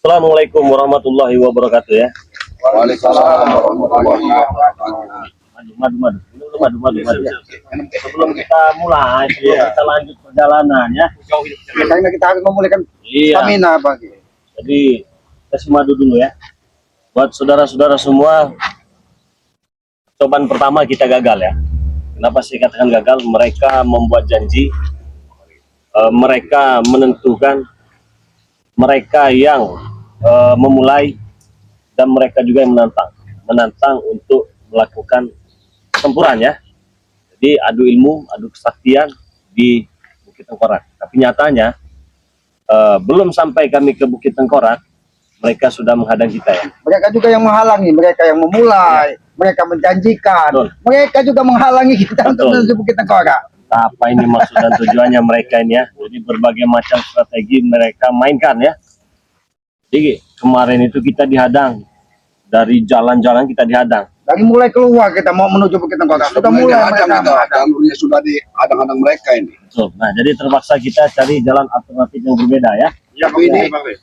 Assalamualaikum warahmatullahi wabarakatuh ya. Waalaikumsalam warahmatullahi wabarakatuh. Madu. Sebelum kita mulai, kita lanjut perjalanan ya. Karena kita harus memulihkan stamina bagi. Jadi kasih madu dulu ya. Buat saudara-saudara semua, cobaan pertama kita gagal ya. Kenapa saya katakan gagal? Mereka membuat janji, mereka menentukan, mereka yang memulai, dan mereka juga yang menantang untuk melakukan pertempuran ya. Jadi adu ilmu, adu kesaktian di Bukit Tengkorak. Tapi nyatanya belum sampai kami ke Bukit Tengkorak, mereka sudah menghadang kita ya. Mereka juga yang menghalangi, mereka yang memulai, mereka menjanjikan, mereka juga menghalangi kita untuk menuju Bukit Tengkorak. Apa ini maksud dan tujuannya mereka ini ya? Jadi berbagai macam strategi mereka mainkan ya. Jadi kemarin itu kita dihadang, dari jalan-jalan kita dihadang. Dari mulai keluar kita mau menuju Bukit Tengkorak, sudah mulai jalurnya sudah dihadang-hadang mereka ini. Betul. Nah, jadi terpaksa kita cari jalan alternatif yang berbeda ya. Ya,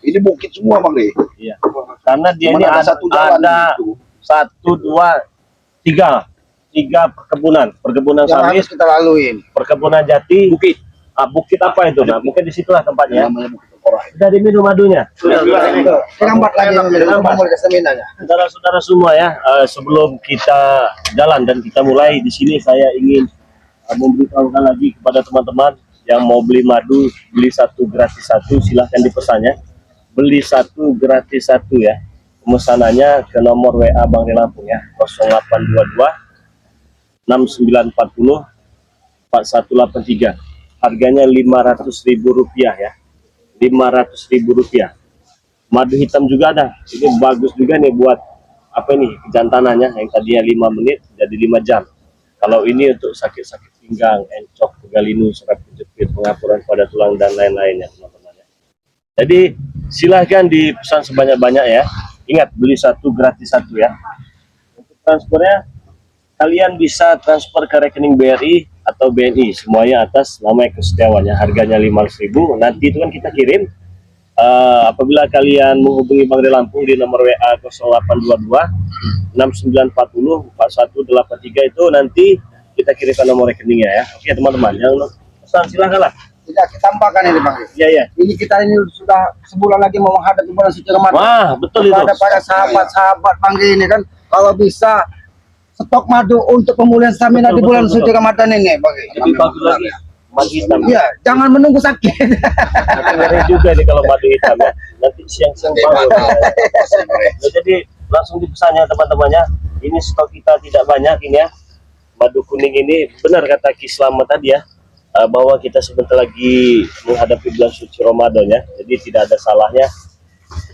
ini bukit semua Bang Ri. Iya. Karena dia ini ada ada satu jalan tiga perkebunan yang sawit, harus kita laluin. perkebunan jati, bukit. Bukit apa itu? Nah, mungkin disitulah tempatnya. Namanya Bukit Tengkorak. Sudah diminum madunya. Lambat lagi memulihkan stamina-nya. Saudara-saudara semua ya, sebelum kita jalan dan kita mulai di sini, saya ingin memberitahukan lagi kepada teman-teman yang mau beli madu, beli satu gratis satu, silahkan dipesannya. Beli satu gratis satu ya. Pemesanannya ke nomor WA Bang Ri Lampung ya, 0822 6940 4183. Harganya Rp500.000 ya. Rp500.000. Madu hitam juga ada. Ini bagus juga nih buat apa ini, kejantanannya yang tadinya 5 menit jadi 5 jam. Kalau ini untuk sakit-sakit pinggang, encok, pegalinu, serap kejepit, pengapuran pada tulang dan lain-lainnya teman-teman. Jadi silahkan dipesan sebanyak-banyak ya. Ingat, beli satu gratis satu ya. Untuk transfernya kalian bisa transfer ke rekening BRI atau BNI, semuanya atas nama Eko Setiawan ya. Harganya Rp500.000. Nanti itu kan kita kirim. Apabila kalian menghubungi Bang Ri Lampung di nomor WA 0822 6940 4183 itu nanti kita kirimkan nomor rekeningnya ya. Oke teman-teman, yang pesan silahkanlah. Tidak kita tambahkan ini Bang. Iya. Ini kita ini sudah sebulan lagi mau menghadapi bulan suci Ramadan. Wah, betul itu. Kepada para sahabat-sahabat Bang Ri ini kan, kalau bisa stok madu untuk pemulihan stamina di bulan suci Ramadan ini Bang Ri. Lebih bagus lagi madu hitam. Iya, jangan menunggu sakit. Nanti ngeri juga nih kalau madu hitam ya. Nanti siang-siang bangun. Jadi langsung dipesannya teman-temannya. Ini stok kita tidak banyak ini ya. Madu kuning ini benar kata Ki Slamet tadi ya, bahwa kita sebentar lagi menghadapi bulan suci Ramadan ya. Jadi tidak ada salahnya.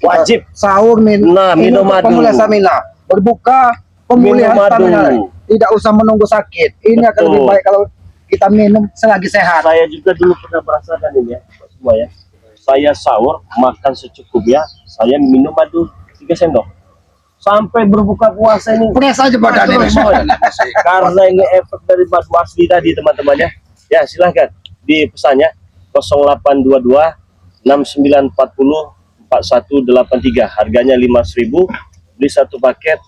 Wajib Sahur minum madu. Pemulihan stamina. Berbuka pemulihan stamina. Tidak usah menunggu sakit. Ini akan lebih baik kalau kita minum selagi sehat. Saya juga dulu pernah merasakan ini ya, semua ya. Saya sahur, makan secukupnya, saya minum madu 3 sendok. Sampai berbuka puasa ini Fresh saja badan ini. karena ini efek dari madu asli tadi teman-teman ya. Ya silahkan dipesannya 0822 6940 4183. Harganya Rp500.000. Beli satu paket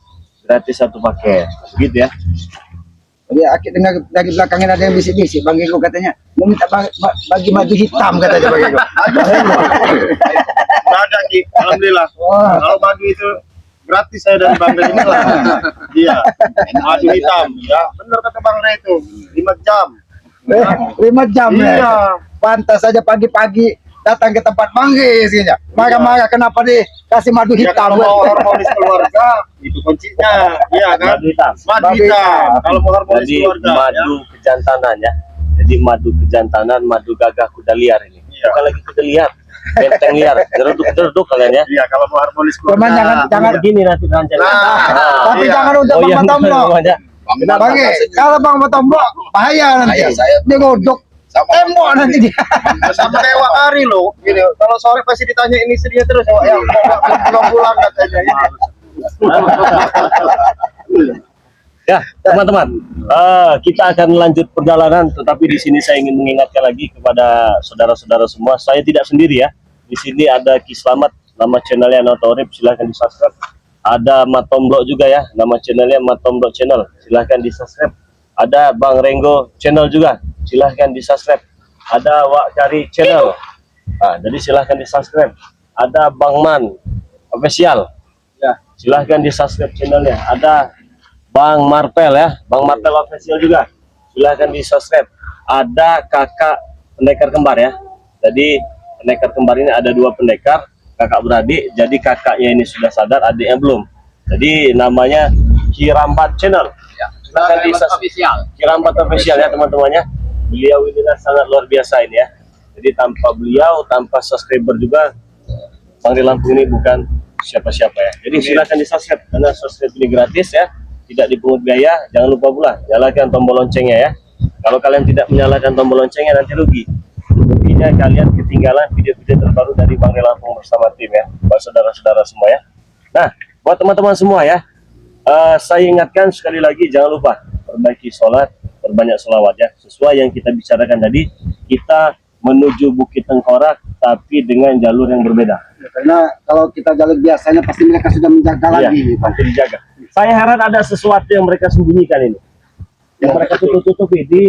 gratis satu paket. Begitu ya. Jadi akhir dengar dari belakangnya ada yang bisik-bisik. Bang Eko katanya mau minta bagi madu hitam katanya Bang Eko. Ada Ki, alhamdulillah. Kalau madu itu gratis saya dari Bang Ri ini lah. Iya, madu hitam. Ya, benar kata Bang Ri itu 5 jam. 5 jam Iya. ya. Pantas saja pagi-pagi datang ke tempat Bang Ri sehingga marah-marah kenapa dikasih madu Ya, hitam. kalau mau harmonis keluarga itu kuncinya. Iya kan? Madu hitam. Madu hitam. Kalau mau harmonis Jadi keluarga. madu kejantanan ya. Jadi madu kejantanan, madu gagah kuda liar ini. Iya. Bukan lagi kuda liar, benteng liar. Geruduk kalian ya. Iya, kalau mau harmonis Cuman keluarga. jangan Begini nanti rancangnya. tapi iya. jangan untuk Bang Tomlo. Kenapa? Bang Ri, kalau Bang Tomlo bahaya nanti. Dia ngodok tembok nanti dia. Sama kayak Wak Ari loh. Gini, kalau sore pasti ditanya ini istrinya terus Wak yang belum pulang katanya ini. Ya, teman-teman, kita akan lanjut perjalanan, tetapi di sini saya ingin mengingatkan lagi kepada saudara-saudara semua, saya tidak sendiri ya. Di sini ada Ki Slamet nama channelnya Notorip, silahkan di subscribe. Ada Matomblok juga ya, nama channelnya Matomblok channel, silahkan di subscribe. Ada Bang Renggo channel juga, silahkan di subscribe. Ada Wak Cari channel, nah, jadi silahkan di subscribe. Ada Bang Man official, Ya. silahkan di subscribe channelnya. Ada Bang Marpel ya, Bang Marpel official juga, silahkan di subscribe. Ada kakak pendekar kembar ya, jadi pendekar kembar ini ada 2 pendekar kakak beradik, jadi kakaknya ini sudah sadar, adiknya belum. Jadi namanya Kirambat channel, silahkan di subscribe. Kirambat official ya teman-temannya. Beliau ini sangat luar biasa ini ya, jadi tanpa beliau, tanpa subscriber juga, Bang di Lampung ini bukan siapa-siapa ya. Jadi silahkan di subscribe, karena subscribe ini gratis ya, tidak dipungut biaya. Jangan lupa pula nyalakan tombol loncengnya ya. Kalau kalian tidak menyalakan tombol loncengnya nanti rugi. Ruginya kalian ketinggalan video-video terbaru dari Bang di Lampung bersama tim ya, buat saudara-saudara semua ya. Nah, buat teman-teman semua ya, saya ingatkan sekali lagi, jangan lupa perbaiki sholat, berbanyak sholawat ya. Sesuai yang kita bicarakan tadi, kita menuju Bukit Tengkorak tapi dengan jalur yang berbeda. Karena kalau kita jalur biasanya pasti mereka sudah menjaga Iya, lagi. pasti dijaga. Saya heran ada sesuatu yang mereka sembunyikan ini, yang mereka tutup-tutupi di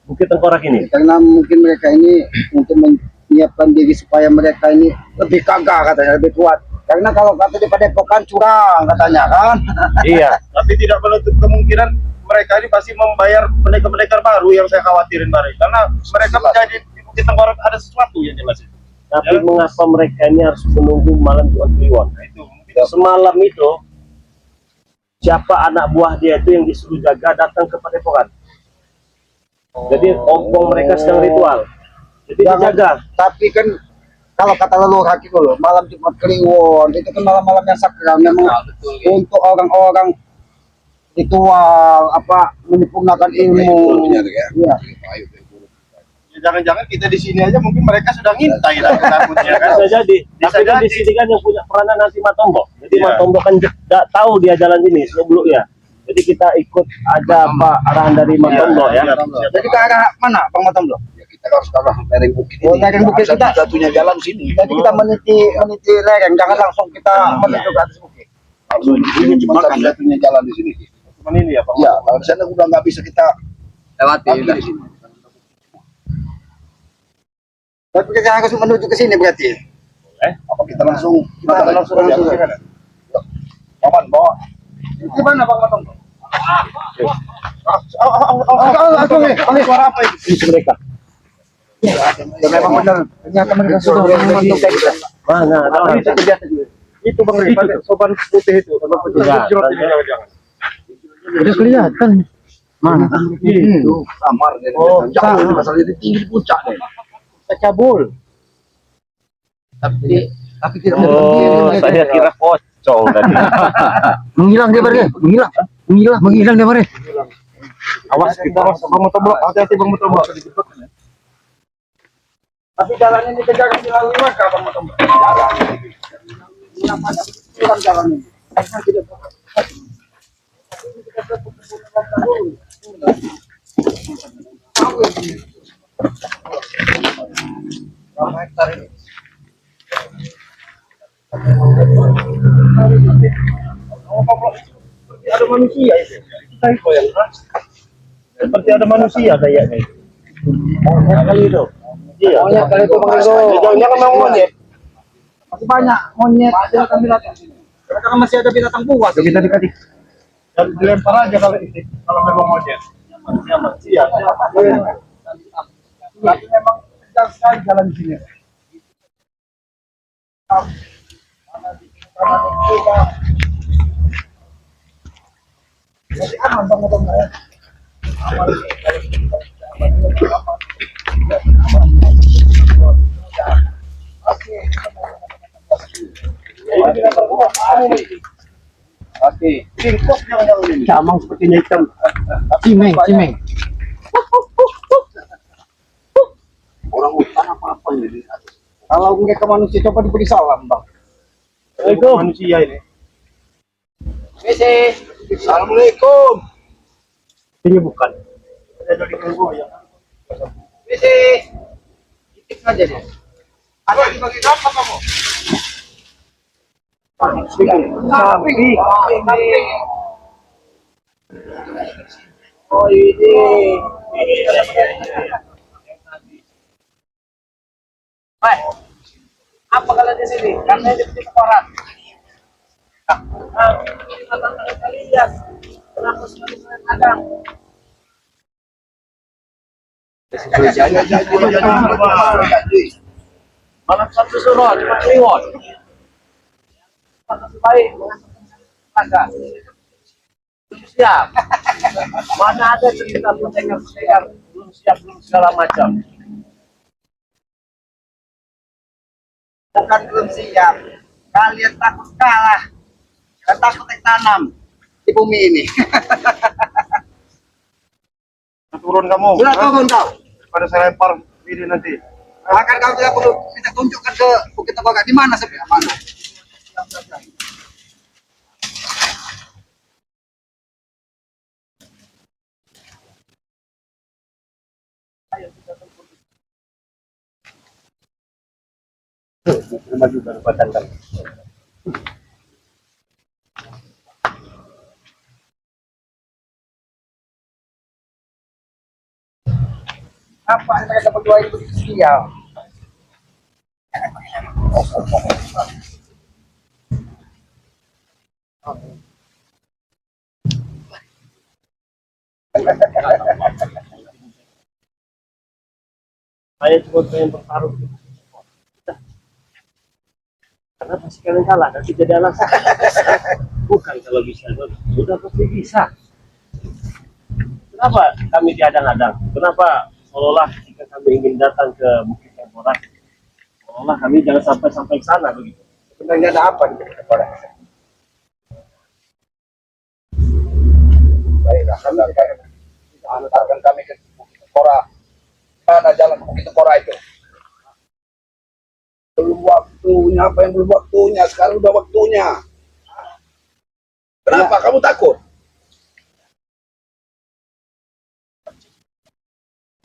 Bukit Tengkorak ini. Karena mungkin mereka ini untuk menyiapkan diri supaya mereka ini lebih gagah katanya, lebih kuat. Karena kalau kata di Padepokan curang katanya kan. Iya, Tapi tidak menutup kemungkinan mereka ini pasti membayar pendekar-pendekar baru yang saya khawatirin Bari. Karena mereka menjadi di Bukit Tengkorak ada sesuatu yang jelas itu. tapi mengapa mereka ini harus menunggu malam Jumat Kliwon? Nah, itu mungkin Semalam itu siapa anak buah dia itu yang disuruh jaga datang ke Padepokan. Jadi ompong mereka sedang ritual, jadi dijaga. Tapi kan kalau kata leluhur Hakim dulu, malam Jumat Kliwon itu kan malam-malam yang sakral memang untuk orang-orang ritual apa menyempurnakan ilmu. Iya. jangan-jangan kita di sini aja mungkin mereka sudah ngintai lah takutnya kan. Bisa jadi. Bisa Tapi kan jadi. di sini kan yang punya peranan nanti Matombo. Jadi Iya. Matombo kan tidak tahu dia jalan ini sebelumnya. Jadi kita ikut aja apa arahan dari Matombo ya. Jadi ke arah mana Bang Matombo? Ya kita harus ke arah lereng bukit Oh, ini. lereng bukit kita. Satunya jalan sini. Jadi kita meniti lereng, jangan langsung kita menuju ke atas bukit. Langsung di sini cuma satu-satunya jalan di sini. Cuman ini ya Pak. Ya, kalau di sana udah nggak bisa kita lewati di sini. Tapi kita harus menuju ke sini berarti. Apa kita langsung Kita langsung Gimana? Paman bawa. Gimana Bang Matombo? Suara apa itu? Ini mereka. Ya memang benar. Ternyata mereka sudah membantu kita. Mana? Nah, itu kegiatan juga. Itu Bang Ri, pakai soban putih itu. Kalau putih Enggak, jerot ini jangan-jangan. Udah kelihatan. Mana? Itu kamar dari Oh, jauh di masalah itu tinggi di puncak deh. Cabul. Tapi tidak Oh, saya kira pocong tadi. menghilang dia Bare. Menghilang dia Bare. Awas kita awas Bang Motoblok, hati-hati Bang Motoblok. Tapi jalan ini dijaga dilalui maka Bang Matombo. Jalan. Jalan ini. Ada manusia itu. Kita yang seperti ada manusia kayaknya itu. Monyet kali itu. Iya. Monyet kali itu Bang Rego. Jangan-jangan memang monyet. Masih banyak monyet, binatang binatang. Karena kan masih ada binatang buas. Kita dikasih. Dan dilempar aja kalau itu. Kalau memang monyet. Iya. Tapi memang kencang sekali jalan di sini. Masih aman Bang Matombo. Pasti. Tingkos jangan-jangan ini. Camang sepertinya hitam. Cimeng. Orang hutan apa ini? Kalau mereka manusia coba diberi salam Bang. Itu manusia ini. Assalamualaikum. Ini bukan. Ada di Kongo ya. Titip aja dia. Ada dibagi berapa kamu? Sapi. Oh ini. Apa kalau di sini? Karena di koran. Kalian kenapa selalu ada? Malam satu suruh cuma kliwon. Masih baik, agak belum siap. Mana ada cerita pendekar belum siap belum segala macam. Bukan belum siap, kalian takut kalah, dan takut tanam di bumi ini. Turun kamu. Sudah turun kau. Pada saya lempar video nanti. Akan kau tidak perlu kita tunjukkan ke Bukit Tobaga di mana sebenarnya mana. Maju Kabupaten kan. Apa yang mereka berdua itu begitu sial? Saya cuma pengen bertaruh. Karena pasti kalian kalah, nanti jadi alasan. Bukan kalau bisa, sudah pasti bisa. Kenapa kami diadang-adang? Kenapa seolah jika kami ingin datang ke Bukit Temporak, seolah kami jangan sampai ke sana begitu. Sebenarnya ada apa di Bukit Tobaga? Baiklah, kita antarkan kami ke Bukit Tobaga. Mana jalan ke Bukit Tobaga itu? Belum waktunya, apa yang belum waktunya? Sekarang udah waktunya. Kenapa kamu takut?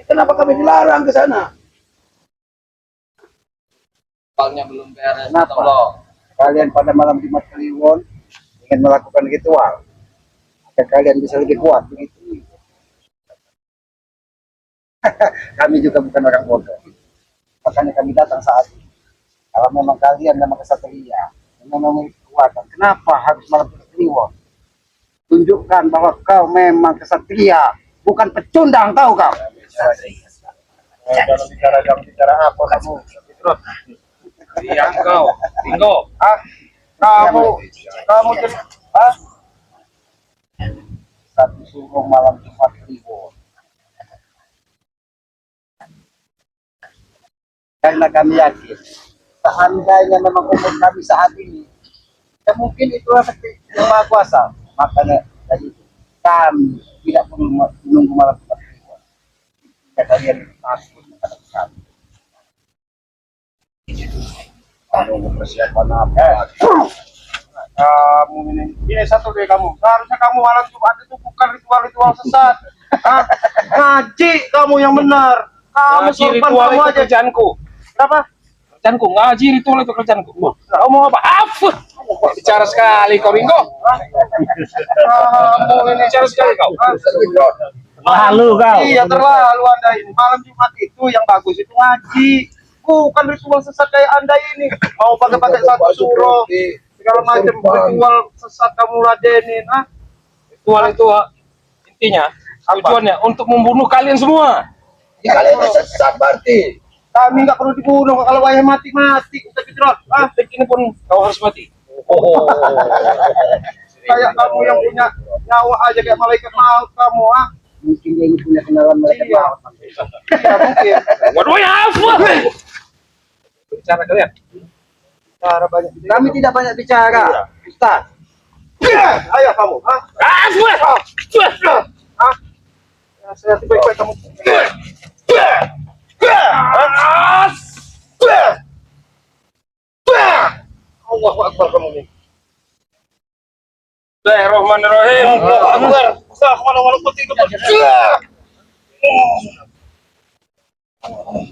Kenapa kami dilarang ke sana? Soalnya belum beres. Kenapa? Tolong. Kalian pada malam Jumat Kliwon ingin melakukan ritual agar kalian bisa lebih kuat begitu. Kami juga bukan orang bodoh, makanya kami datang saat ini. Kalau memang kalian memang kesatria, memang memiliki kekuatan, kenapa harus malam Jumat Kliwon? Tunjukkan bahwa kau memang kesatria, bukan pecundang, tahu kau? Jangan bicara apa kamu. Terus. Diam kau. Bingo. Kamu jadi Satu suruh malam Jumat Kliwon. Karena kami yakin, seandainya memang umur kami saat ini, ya mungkin itulah sakti yang maha kuasa. Makanya tadi kami tidak perlu menunggu malam Jumat Kliwon. Jika kalian takut menghadapi kami. Kamu persiapan apa? kamu ini satu deh kamu. Seharusnya kamu malam Jumat itu bukan ritual-ritual sesat. Hah? Ngaji kamu yang benar. Kamu Ngaji sorban ritual kamu itu aja. kerjaanku. Kenapa? Kerjaanku ngaji ritual itu kerjaanku. Kau mau apa? Apa? Bicara sekali kau Ringo. Kamu ini bicara sekali kau. Lalu kau. Iya terlalu Anda ini. Malam Jumat itu yang bagus itu ngaji. Bukan ritual sesat kayak Anda ini. Mau pakai satu surah segala macam ritual sesat kamu ladenin. Ah, Ritual itu intinya tujuannya untuk membunuh kalian semua. Kalian sesat berarti. kami nggak perlu dibunuh. Kalau wayah mati Ustaz Fidrot. Ah, Detik ini pun kau harus mati. kayak kamu yang punya nyawa aja kayak malaikat maut kamu. Ah, Mungkin dia ini punya kenalan mereka. iya. Iya mungkin. Waduh ya apa? Bicara kalian. Cara banyak. Kami tidak banyak bicara, Ustaz. Ayo kamu. Ah, ah. Ya, saya baik-baik kamu. Allahu Akbar kamu ini. Bismillahirrahmanirrahim. Allahu Akbar. Assalamualaikum warahmatullahi wabarakatuh.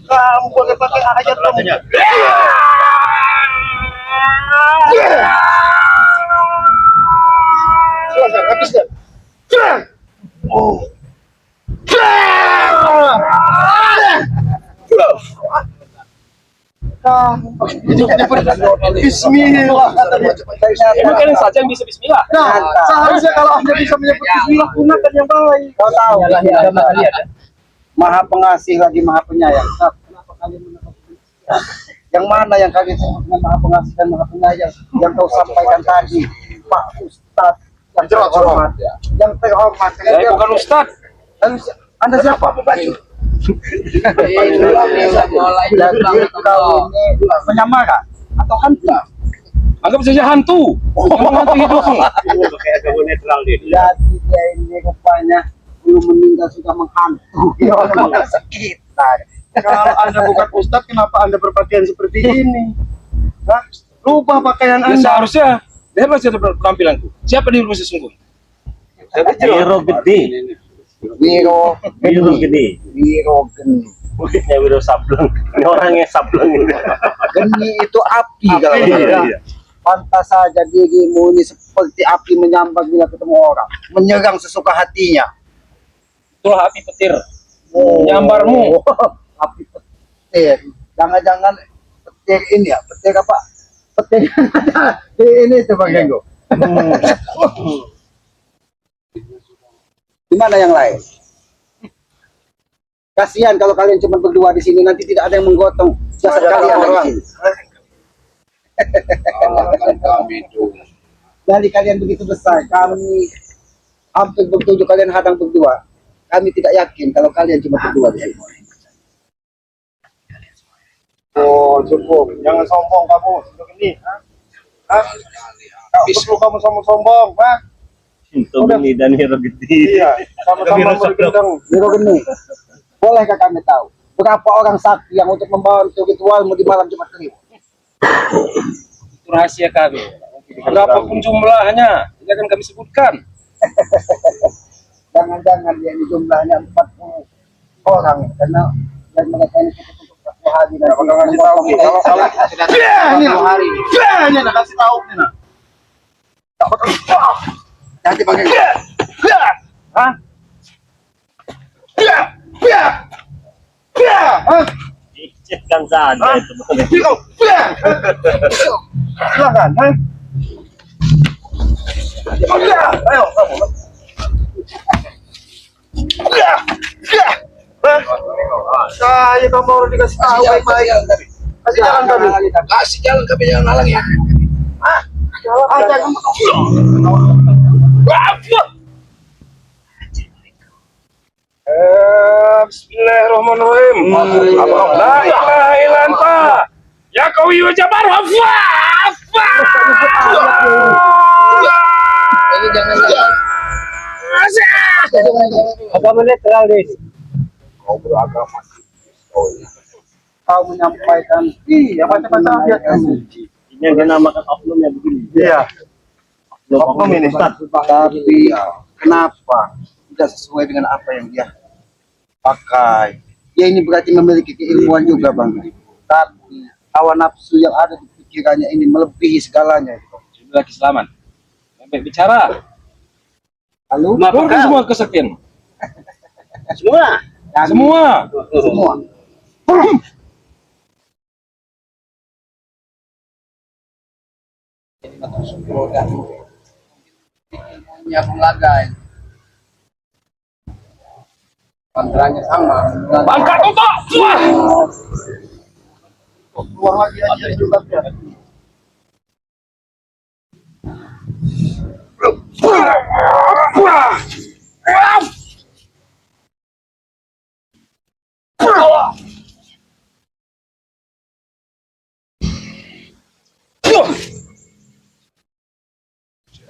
Kamu boleh pakai ayat kamu. Bismillah. Emang kalian saja yang bisa bismillah. Nah, seharusnya kalau Anda bisa menyebut bismillah, gunakan yang baik. Kau tahu, Agama kalian. Maha pengasih lagi maha penyayang. Nah, kenapa kalian menolak bismillah? Yang mana yang kalian sebut dengan maha pengasih dan maha penyayang yang kau sampaikan tadi, Pak Ustadz yang terhormat, yang terhormat. Saya bukan ustad. Anda siapa? Jadi kau ini penyamara atau hantu? Anggap saja hantu. Emang hantu hidup. Kayak agama netral dia. Jadi dia ini rupanya belum meninggal sudah menghantui orang sekitar. Kalau Anda bukan ustadz, kenapa Anda berpakaian seperti ini? Hah? Rubah pakaian Ya Anda. seharusnya lihatlah saja penampilanku. Siapa dirimu sesungguhnya? Biro gede. Wiro Biro gede. Wiro geni. Bukannya Wiro Sableng. Ini orangnya Sableng ini. Geni itu api kalau Iya. tidak. Pantas saja dirimu ini seperti api menyambar bila ketemu orang, menyerang sesuka hatinya. Itulah api petir. Menyambarmu. Api petir. Jangan-jangan petir ini ya, petir apa? Petir ini itu Bang Genggo. Di mana yang lain? Kasihan kalau kalian cuma berdua di sini, nanti tidak ada yang menggotong jasad kalian di sini. Dari kalian begitu besar, kami hampir bertujuh, kalian hadang berdua. Kami tidak yakin kalau kalian cuma berdua di sini. Oh, cukup. Jangan sombong kamu. Sudah ini. Hah? Tak perlu kamu sombong-sombong. Hah? Untuk ini dan Hero gede. Iya. Sama-sama bergendang. Biro Geni, bolehkah kami tahu berapa orang sakti yang untuk membantu ritualmu di malam Jumat Kliwon? Itu rahasia kami. Berapapun jumlahnya, tidak akan kami sebutkan. Jangan-jangan dia ini jumlahnya 40 orang, karena dan mereka ini cukup untuk satu hari dan Jangan kasih tahu nih. Kalau ini hari. Ini nak kasih tahu nih nak. nanti pakai Hah? Hah? Dicetkan saja itu. Silakan. Hah? Ayo kamu. Saya kamu harus dikasih tahu baik-baik. Kasih jalan kami. Kasih jalan kami, jangan halangi. Jalan aja kamu. Bismillahirrahmanirrahim. La ilaha illa anta. Ya kawi wa jabar hafa. Ini jangan. agama netral deh. Kau beragama. Kau menyampaikan Iya, macam-macam dia. Ini yang dinamakan oknum yang begini. Iya. Oknum ini. tapi kenapa tidak sesuai dengan apa yang dia pakai? Dia ini berarti memiliki keilmuan juga Bang. Tapi hawa nafsu yang ada di pikirannya ini melebihi segalanya. Sudah Islaman. Sampai bicara. Lalu Keluarkan semua kesaktian. Semua. Semua. semua. Punya pelagai. Mantranya sama. Bangkat tutup. Wah. Keluar lagi aja juga dia.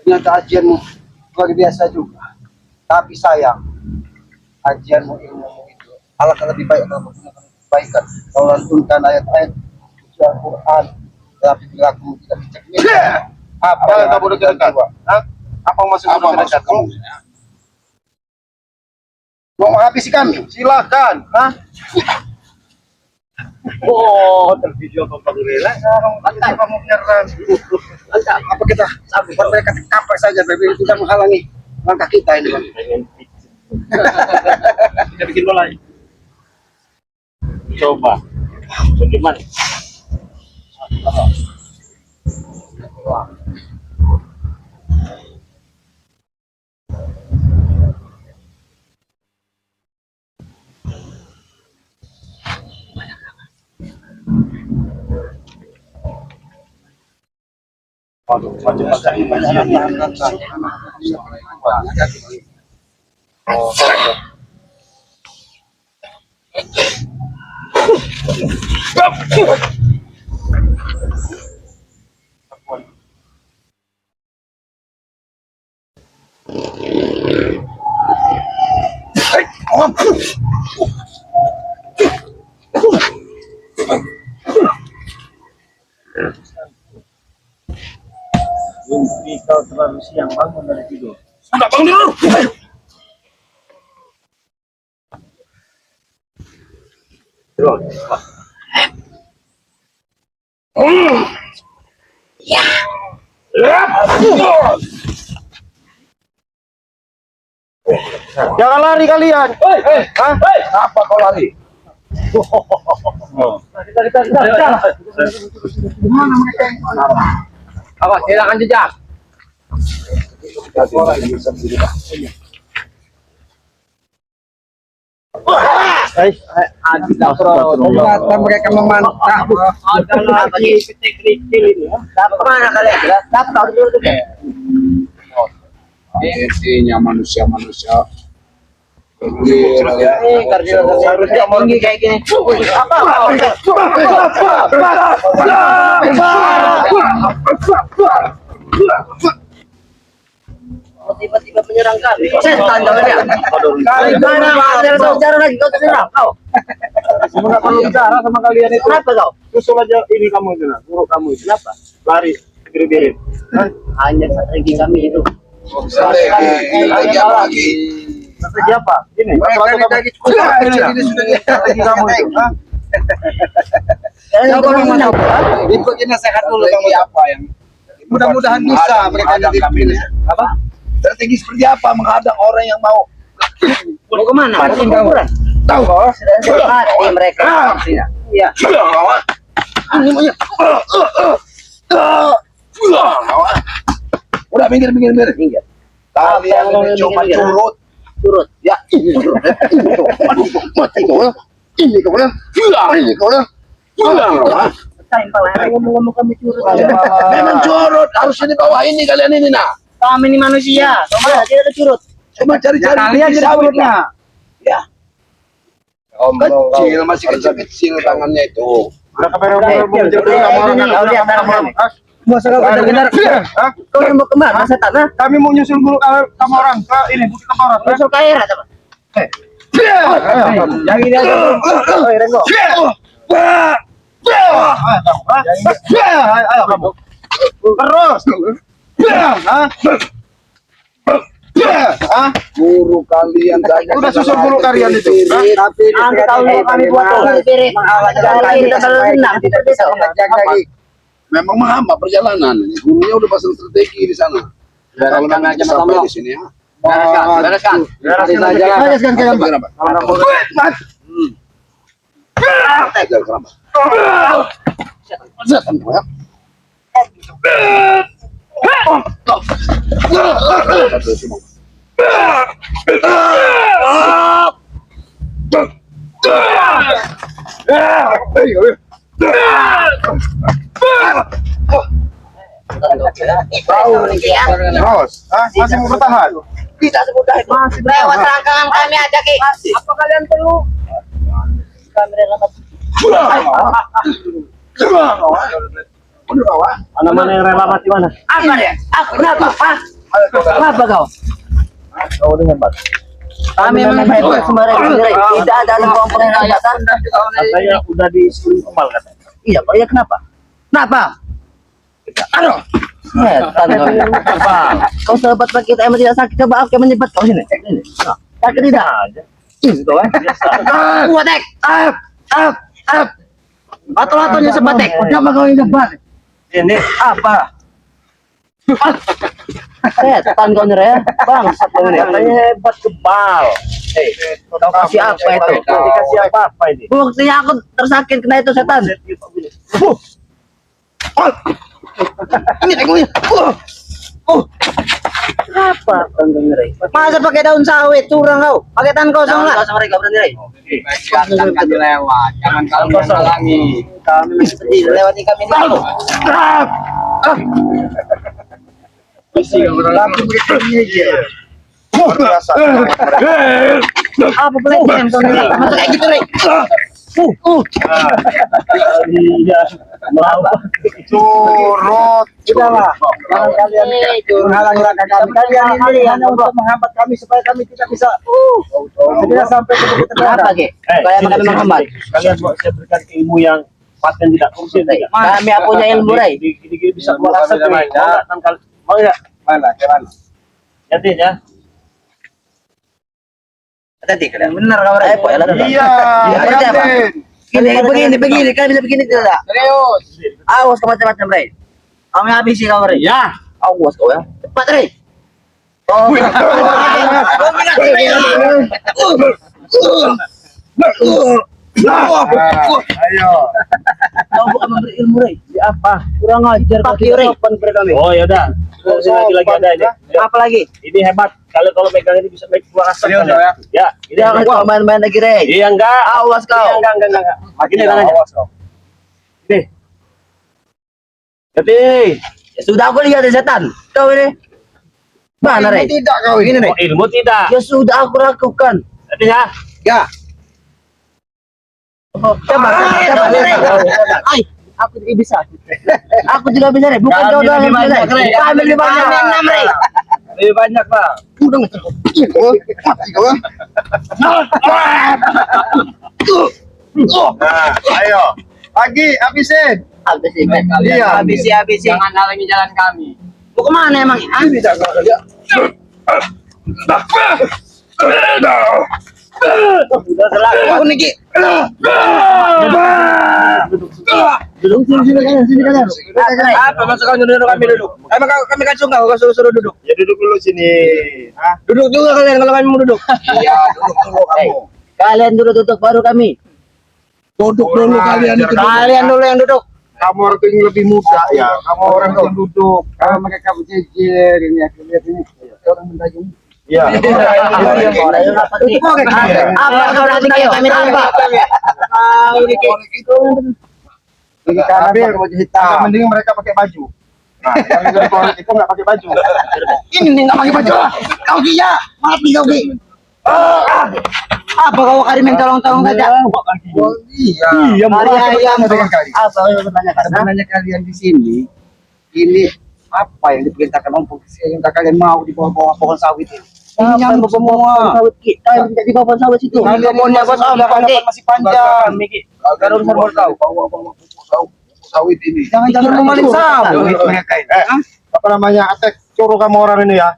Ternyata ajianmu luar biasa juga. Tapi sayang, ajianmu ilmu itu alangkah lebih baik kalau menggunakan kebaikan. Kau lantunkan ayat-ayat suci Al-Quran, tapi perilaku tidak dicek. Apa yang kamu dekat? Hah? Apa maksud kamu dekat? Mau menghabisi kami? Silakan. Hah? Oh, tervideo Bapak Rela. Lantai kamu menyerang. Apa kita buat mereka kapal saja, tapi tidak menghalangi langkah kita ini. Bang. Kita bikin mulai. Coba. Bagaimana? Mimpi kau terlalu siang bangun dari tidur. Sudah bangun dulu. Jangan lari kalian. Hah? Apa kau lari? Apa? Silakan jejak. Ternyata mereka memantah. Ada lagi kecil ini ya. Mana kalian? Dapat dulu deh. Intinya manusia-manusia. Harusnya tinggi kayak gini. Tiba-tiba menyerang kami. Setan ya. Gimana bicara lagi kau terserah kau. Semoga perlu bicara sama kalian itu. Kenapa kau? Susul aja ini kamu itu, guru kamu itu. Kenapa? Lari, birit-birit. Hanya strategi kami itu. Lagi apa lagi? Kata siapa? Ini. Lagi ini sudah Strategi kamu itu. Hah? Kau menang. Ikutin nasihat dulu kamu apa yang mudah-mudahan bisa mereka nanti pilih. Apa? Strategi seperti apa menghadang orang yang mau Mau kemana? Kuburan. tahu kau? Sudah mati mereka. Iya. Udah minggir. Kalian ini cuma curut. Turut. Ya, ini curut. Mati kau ya. Ini kau ya. Ini kau ya. Ngomong-ngomong kami curut. Memang curut. Harusnya di bawah ini kalian ini nah. Kami ini manusia. Sama tidak ada curut. Cuma cari-cari Kalian biji jadi sawit curutnya. lah. Ya. Kecil, masih kecil-kecil tangannya itu. Udah Mau benar-benar. Kau yang mau kemana setan? Kami mau nyusul guru kamu orang ke ini bukit kamu orang. Masuk ke air atau? Yang ini aja. Oh, Rengo. Ayo kamu. Terus. Guru kalian saja. Udah susul guru kalian itu. Tapi kalau kami buat kita selalu senang tidak bisa lagi. Memang menghambat perjalanan. Gurunya udah pasang strategi di sana. Kalau memang aja, sampai Mas di sini ya. Bereskan. Masih mau bertahan? Tidak semudah itu. Lewat rangkaian kami aja Ki. Apa kalian perlu? Kami relamat. Mana yang rela mati mana? Apa dia? Aku kenapa? Kenapa kau? Kau ini hebat. Kami memang hebat sembarang sendiri. Tidak ada kelompok yang datang. Katanya udah disuruh kembal katanya. Iya, Pak. Iya kenapa? Kenapa? Aduh. Setan kau ini. Kau sahabat kita emang tidak sakit. Coba aku menyebat kau sini. Ini. Sakit tidak? Ini kau kan? Kuatek. Up. Atau-ataunya sebatek. Kenapa kau ini sebat? Ini Apa? Setan kau ini ya? Bangsat kau ini. katanya hebat kebal. Kau kasih apa itu? Dikasih apa ini? Buktinya aku tersakit kena itu setan. Ini tegunya. Apa tanggung rai? Masa pakai daun sawit curang kau? Pakai tangan kosong lah. Kosong rai, kau berani rai. Jangan kami lewat, jangan kami menghalangi. Kami masih berdiri lewati kami dulu. Apa boleh yang kau rai? Masa kayak gitu rai? Iya, mau Curut. Sudahlah, jangan kalian menghalangi langkah kami. Kalian ini hanya untuk menghambat kami supaya kami tidak bisa segera sampai ke titik terang. Apa ke? Supaya kami menghambat. Kalian buat saya berikan ilmu yang paten tidak fungsi. Kami punya ilmu rai. Gini bisa keluar asap nih. Mau nggak? Mana? Jadi ya. Tadi kalian benar kau rai. Iya. Begini, kalian bisa begini tidak? Serius. Awas kau macam-macam rai. Kami habisi kau rai. Ya. Awas kau ya. Cepat rai. Oh. Ayo. Kau bukan memberi ilmu rai. Apa? Kurang ajar pakai rai. Oh ya udah. Lagi ada ini. Apa lagi? Ini hebat. Kalau megang ini bisa make keluar asap. Serius, kan, ya? Ya. Ini Jangan kau main-main lagi rai. Iya enggak. Awas kau. Iya, enggak. Begini tangannya. Awas kau. Nih. Jadi, Ya sudah aku lihat setan. Kau ini. Mana rai? Tidak kau ini nih. oh, ilmu tidak. Ya sudah aku lakukan. Jadi ya. Ya. Coba. Ay, aku juga bisa. Aku juga bisa rai. Bukan kau doang yang bisa. Kami lebih banyak. Enam rai. Lebih banyak lah. Nah, ayo. Pagi, habisin. Habisin. Iya. Habisi. Jangan halangi jalan kami. Mau kemana emang? Ah? Udah selak. Aku Niki. Duduk sini kalian. Apa masukkan duduk kami duduk? Emang kami kan suruh duduk. Ya duduk dulu sini. Hah? Duduk juga kalian kalau kami mau duduk. Iya, duduk dulu kamu. Kalian dulu duduk baru kami. Duduk dulu kalian itu. Kalian dulu yang duduk. Kamu orang yang lebih muda ya. Kamu orang yang duduk. Kalau mereka berjejer ini ya, lihat ini. Orang mendayung. Iya. Apa kau nanti kayak kami apa? Ini karena pakai baju hitam. Mending mereka pakai baju. Nah, yang dari korik itu nggak pakai baju. Ini nih nggak pakai baju. Kau dia mati kau ki. Apa kau karimin tolong-tolong saja? Iya. Iya, ayam. Dengan kali. Apa kau bertanyakan? Sebenarnya kalian di sini ini apa yang diperintahkan untuk yang kalian mau di bawah-bawah pohon sawit ini? Ini nyambung semua. Sawit ki. Kalian jadi bapak sawit situ. Kalian punya bos masih panjang. Agar urusan mau tahu bawah-bawah sawit ini. Jangan memaling sawit mereka ini. Apa namanya? Atek suruh kamu orang ini ya.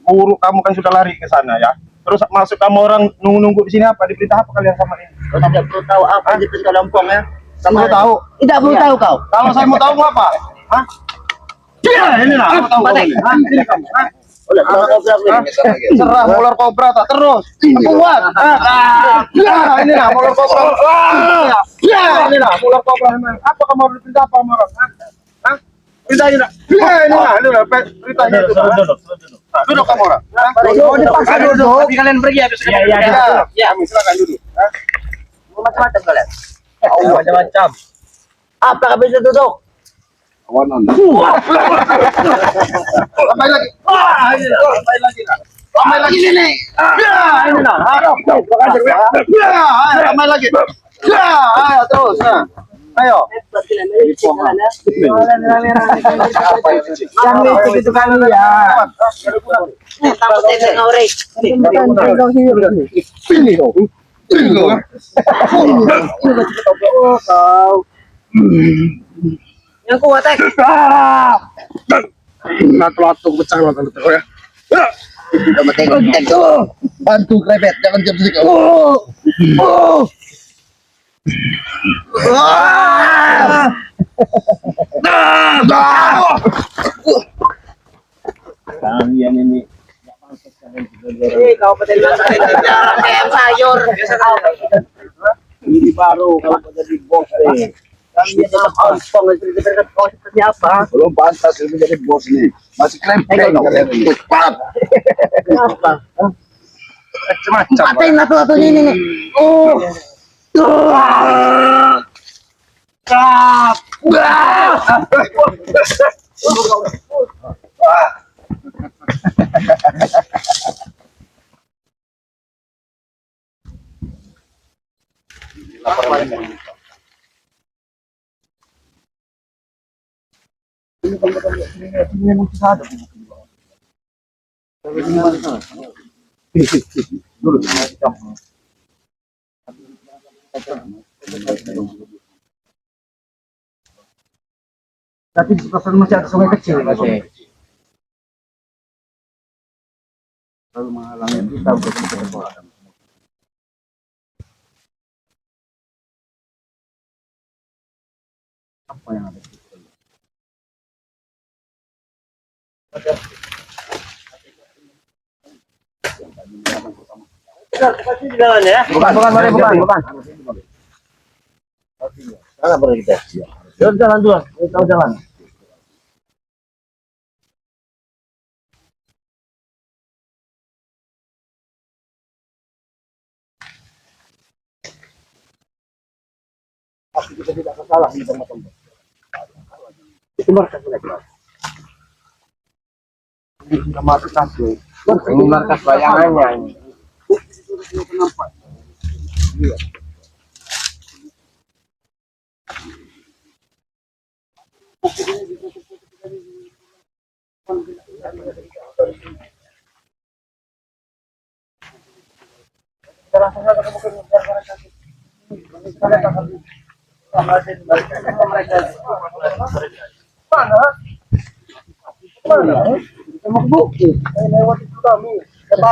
Guru kamu kan sudah lari ke sana ya. Terus masuk kamu orang nunggu di sini apa? Diperintah apa kalian sama ini? Kau tidak perlu tahu apa yang diperintah Lampung ya. Kamu tahu? Tidak perlu tahu kau. Kalau saya mau tahu mau apa? Hah? Ya, ini lah. Kamu tahu ini. Hah? Ini kamu. Hah? Serah ular kobra tak terus kuat. Ya, ini lah ular kobra. Ya, ini lah ular kobra. Apa kamu harus pindah apa orang? Hah? Pindah ini lah. Ya, ini lah beritanya itu. Duduk kamu orang. Oh, dipaksa duduk. Tapi kalian pergi habis. Ya, silakan duduk. Macam-macam kalian. Macam-macam. Apa kau bisa duduk? Kawanan. Sampai lagi. Ini lah. Sampai lagi lah. Sampai lagi ini. Ya, ini lah. Ya, sampai lagi. Ya, ayo terus. Ayo. Yang itu kali ya. Ini kau. Yang kuat tek. Lato-lato pecah lato-lato ya. Bantu krebet, jangan diam sini kau. Kalian ini Kau petai kayak sayur. ini baru kalau mau jadi bos Dia tetap ompong seperti apa? Belum pantas lu menjadi bos nih. Masih klempeng kalian ini. Cepat. Kenapa? Macam-macam. Patain satu-satunya ini nih. Oh. Tapi di sebelah sana masih ada sungai kecil masih. Lalu menghalangi kita untuk berbuat. Apa yang ada di situ? Di jalan ya. Bukan. Sana pergi kita. Jalan dulu, kita jalan. Pasti kita tidak salah di tempat-tempat. Itu markas mereka. Ini markas asli. Ini markas bayangannya ini.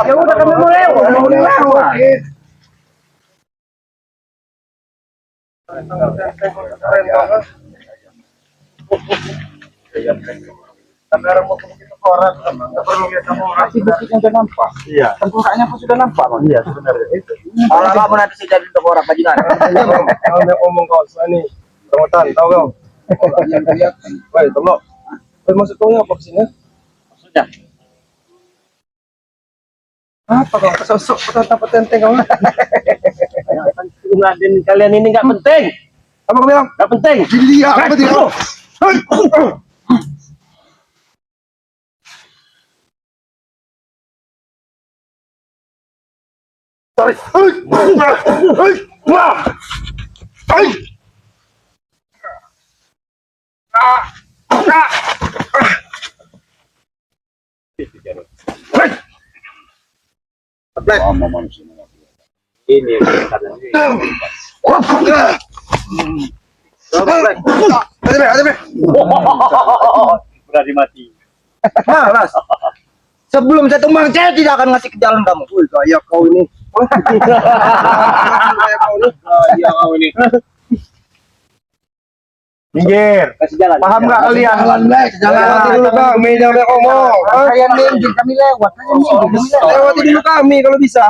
Ya udah kami mau lewat. Kamera mau begitu orang, nggak perlu lihat kamu orang. Masih buktinya sudah nampak. Iya. Tengkoraknya pun sudah nampak, Bang. Iya sebenarnya itu. Kalau kamu nanti sudah di tengkorak bajingan. Kalau dia ngomong kau ini, perawatan, tahu kau? Woi, tolong. Woi, maksud kau apa kesini? Sudah. Apa kau sosok petenteng kau? Raden kalian ini nggak penting. Apa kau bilang? Nggak penting. Dilihat apa dia? Ini berani mati. Malas. Sebelum saya tumbang, saya tidak akan ngasih ke jalan kamu. Wih, kayak kau ini. Kayak kau ini. Kayak kau ini. Minggir. Kasih jalan. Paham nggak kalian? Jalan. Lewati dulu kami, jangan banyak ngomong. Kalian minggir, kami lewat. Kalian minggir, kami lewat. Lewati dulu kami kalau bisa.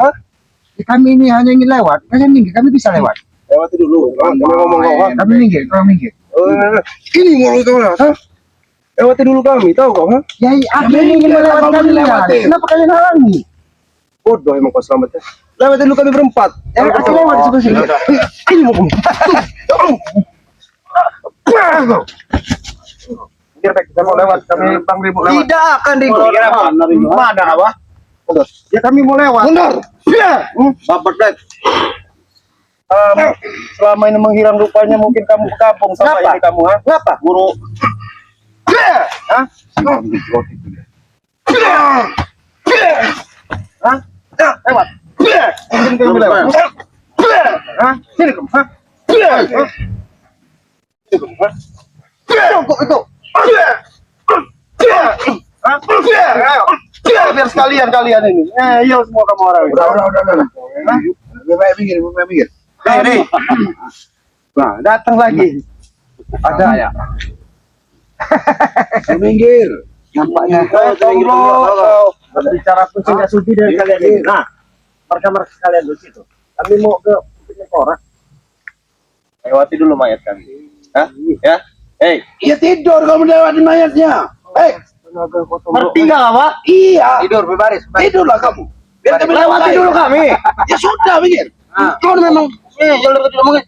Kami ini hanya ingin lewat. Kalian minggir, kami bisa lewat. Lewati dulu. Jangan ngomong kau. Kami minggir, kau minggir. Ini mulut kau lah. Lewati dulu kami, tahu kau? Ya, aku ini ingin melewati kalian. Kenapa kalian halangi? Bodoh emang kau selamatnya. Lewati dulu kami berempat. Ya, aku lewat di sebelah sini. Ini mau kita mau lewat, kami Bang Ribu lewat. Tidak akan ribut. Mana apa? Ya kami mau lewat. Mundur. Bapak Dek. Selama ini menghilang rupanya mungkin kamu ke kampung sama Kenapa? ini kamu, ha? Kenapa? Guru. Hah? Hah? Lewat. Mungkin kami lewat. Hah? Sini kamu, ha? Sini kamu, ha? Cukup itu. Hah? Ayo. Biar sekalian kalian ini. Iya semua kamu orang. Udah. Lebih baik minggir. Nih. Nah, datang lagi. Ada ya. Minggir. Nampaknya. Berbicara pun tidak sudi dari kalian ini. Nah, markas kalian di situ. Kami mau ke Tengkorak. Lewati dulu mayat kami. Hah? Ya? Hei, Iya tidur kamu lewatin mayatnya. ngerti nggak Pak? Iya. Tidur berbaris. Tidurlah kamu. Biar kami Lewati lewatin. dulu kami. Ya sudah begini. Kau memang Jangan dekat ngomongin.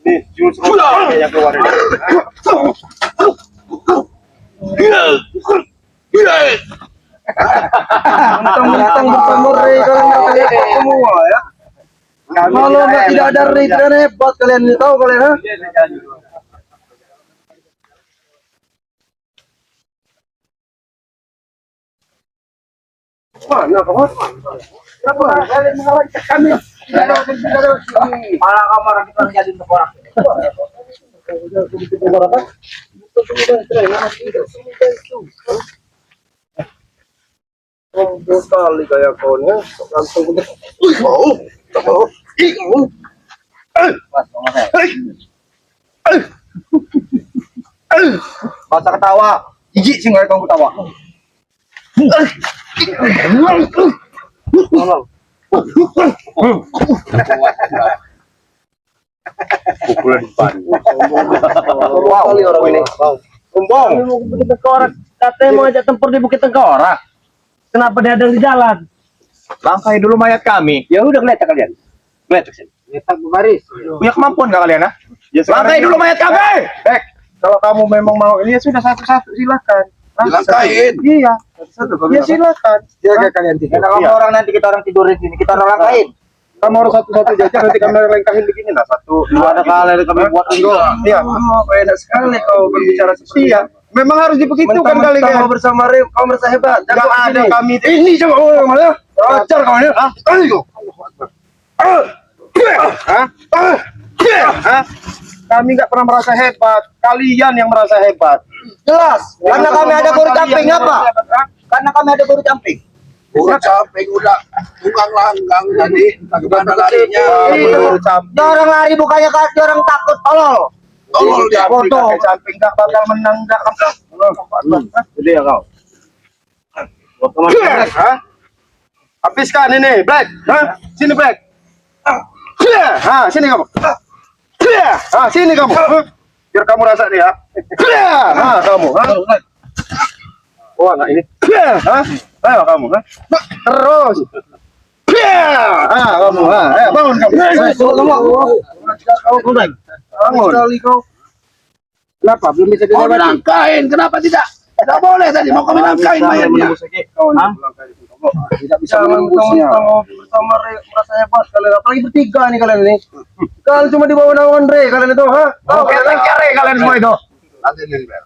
Nih, jurus yang keluar ini. Mentang-mentang bersama Ray kalian nggak hebat semua ya. Kalau nggak tidak ada Ray kalian hebat kalian ini tahu kalian ha? Mana kamu? Kenapa kalian mengalahkan kami? Tidak ada malah kamar kita jadi tengkorak. Sombong sekali kayak kau nih. Langsung Masa ketawa. Jijik sih nggak kamu ketawa. pukulan depan. Wow, kali orang ini. Sombong. Bukit Tengkorak, katanya mau ajak tempur di Bukit Tengkorak. Kenapa dia ada di jalan? Langkai dulu mayat kami. Ya udah ngeliat kalian. Lihat sini. Letak berbaris. Punya kemampuan nggak kalian, ha? Langkai dulu mayat kami. Kalau kamu memang mau ini ya sudah satu-satu silakan. Dilangkain. Iya. Ya silakan. Jaga kalian tidur. Kalau Iya. orang nanti kita orang tidur di sini, kita orang lain. Kamu harus satu-satu jajar nanti kami lengkahin begini lah. Satu, dua ada kali kami buat enggak. Iya. Enak sekali kau berbicara seperti Iya. Memang harus dibegitukan kali Mentang-mentang kan. kau bersama Ray, kau merasa hebat. Enggak ada kami. Ini coba kamu mana? Ajar kau ya. Ayo. Hah? Hah? Kami nggak pernah merasa hebat. Kalian yang merasa hebat. Jelas. Karena kami ada guru camping apa? Hah? Karena kami ada guru camping. Udah capek udah tukang langgang tadi. Bagaimana larinya? Iya, guru camping. Dia orang lari bukannya dia orang takut tolol. Tolol dia. Bodoh. Camping nggak bakal menang nggak bakal. Jadi ya kau. Buat kemana? Hah? Habiskan ini, Black. Hah? Sini, Black. Hah, sini kamu. Hah, sini kamu. Biar kamu rasa nih ya. Hah, kamu. Hah? Oh, anak ini. Hah? Ayo kamu, hah? Terus. Hah, kamu. Hah, ayo bangun kamu. Kamu bangun. Bangun. Sekali kau. Kenapa belum bisa Mau dilewati? dilangkain, kenapa tidak? Tidak boleh tadi, mau kami langkain mayatnya. Tidak bisa menembusnya. Bersama Ray merasa hebat kalian. Apalagi bertiga nih kalian ini. Kalau cuma di bawah naungan Ray kalian itu, ha? Oh, kalian cari kalian semua itu. Nanti nih, Ber.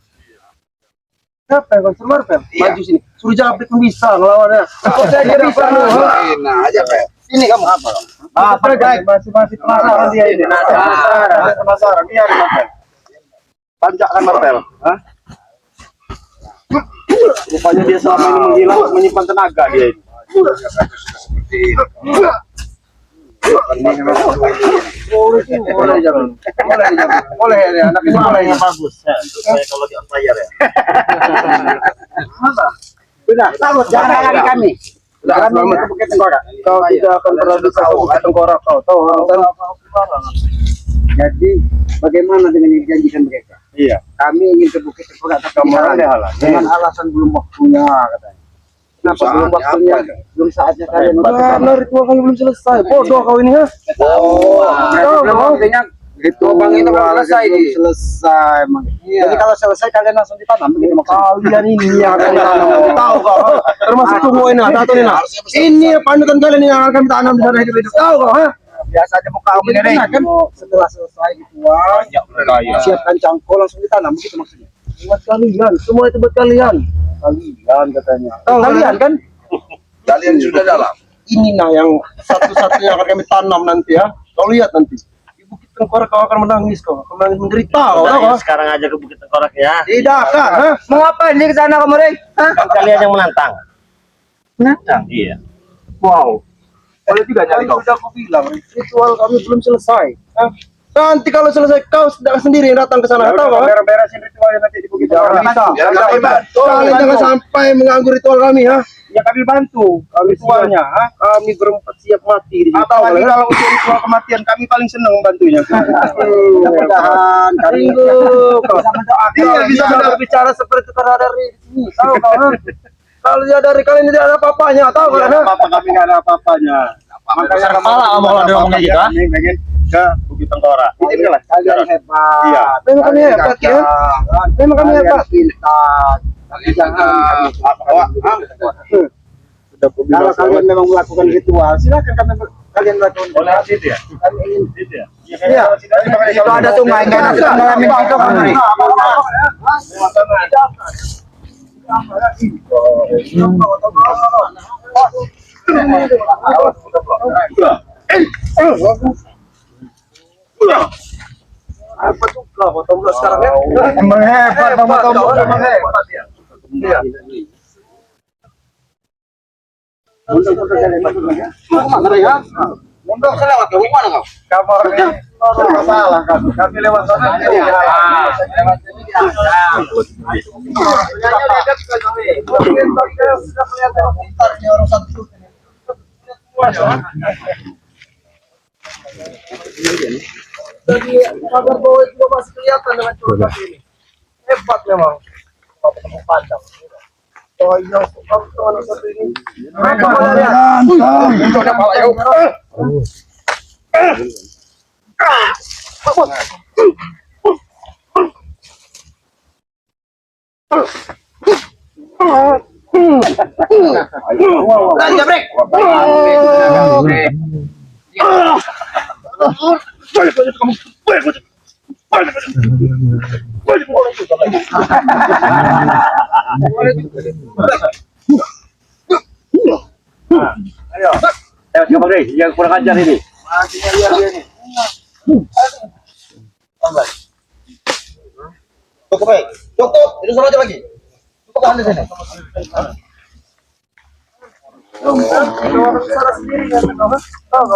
Siapa yang konser Marvel? Iya. Maju sini. Suruh Japrik pun bisa ngelawannya. Kok saya dia bisa lu, ha? Enak aja, Ber. Sini kamu. Apa guys? Masih penasaran dia ini. Penasaran dia di Marvel. Panjakkan Marvel. Hah? Rupanya dia selama ini menghilang menyimpan tenaga dia ini. Seperti itu. Boleh jangan. Boleh ya, anak ini boleh ya. Bagus. Ya, saya kalau di on fire ya. Sudah, takut jangan lagi kami. Sudah, Kami selamat. ke Bukit Tengkorak. Kau tidak akan pernah bisa ke Bukit Tengkorak kau tahu kan? Jadi bagaimana dengan yang dijanjikan mereka? Iya. Kami ingin ke Bukit Tengkorak tapi Kamu dihalang. ada halang. Dengan alasan belum waktunya katanya. Kenapa belum Saatnya waktunya? apa? Belum saatnya kalian untuk Karena ritual kami belum selesai. Bodoh kau ini ha? belum waktunya. Ritual bang itu belum selesai. Belum selesai, Mang. Jadi kalau selesai kalian langsung ditanam begitu maksudnya. Kalian ini yang akan tanam. Tahu kau? Termasuk tunggu ini, atau ini nah. Ini panutan kalian yang akan kami tanam di sana hidup-hidup. Tahu kau ha? Biasa aja muka kamu ini kan. Setelah selesai ritual, siapkan cangkul langsung ditanam begitu maksudnya. Buat kalian, semua itu buat kalian. Kalian katanya. Tahu kalian kan? Kalian sudah dalam. Ini nah yang satu-satunya akan kami tanam nanti ya. Kau lihat nanti. Di Bukit Tengkorak kau akan menangis kau. Akan menangis menderita kau. Udah, Tahu ya, kau? sekarang aja ke Bukit Tengkorak ya. Tidak kan? Ha? Mau ngapain dia ke sana kamu, Rey? Hah? Kan kalian yang menantang. Menantang? Iya. Wow. Boleh juga nyari kau. Sudah aku bilang, ritual kami belum selesai. Hah? Nanti kalau selesai kau sendiri yang datang ke sana. Tahu kau? Beresin ritualnya nanti di Bukit Tengkorak. Bisa. Biar kami bantu. Kalian jangan sampai mengganggu ritual kami ya. Ya kami bantu, kami ritualnya, kami berempat siap mati. Apalagi kalau untuk ritual kematian kami paling senang bantunya. Mudah-mudahan kami bisa mendoakan. Iya bisa berbicara seperti itu karena dari sini. Tahu kau? Kalau dia dari kalian tidak ada apa-apanya, tahu kan? Apa kami nggak ada apa-apanya. Makanya Kepala kalau dia ngomong gitu, kami pengen ke Bukit Tengkorak. Ini lah. Kalian hebat. Iya. Memang kami hebat ya. Memang kami hebat. Pintar. Tapi jangan kalau kalian memang melakukan ritual, silakan kalian melakukan. Oh, lewat situ ya? Kami ingin Situ ya? Iya, itu ada sungai kan kita ngalamin itu kan. Apa tuh? Potong sekarang ya. Emang hebat Bang Tombol, emang hebat ya. Iya. Mondok selewat ke mana kau? Kamarnya salah kami lewat sana. Jadi kabar bahwa itu masih kelihatan dengan cuaca ini. Hebat memang. Kamu pandang. Oh iya, kamu tuh anak satu ini. Apa kalian? Untuk apa yuk? Ayo, coba deh, yang kurang ajar ini. Masihnya lihat dia nih. Cukup baik. Cukup, itu sama aja lagi. Cukup kan di sini. Salah sendiri kan? Tahu.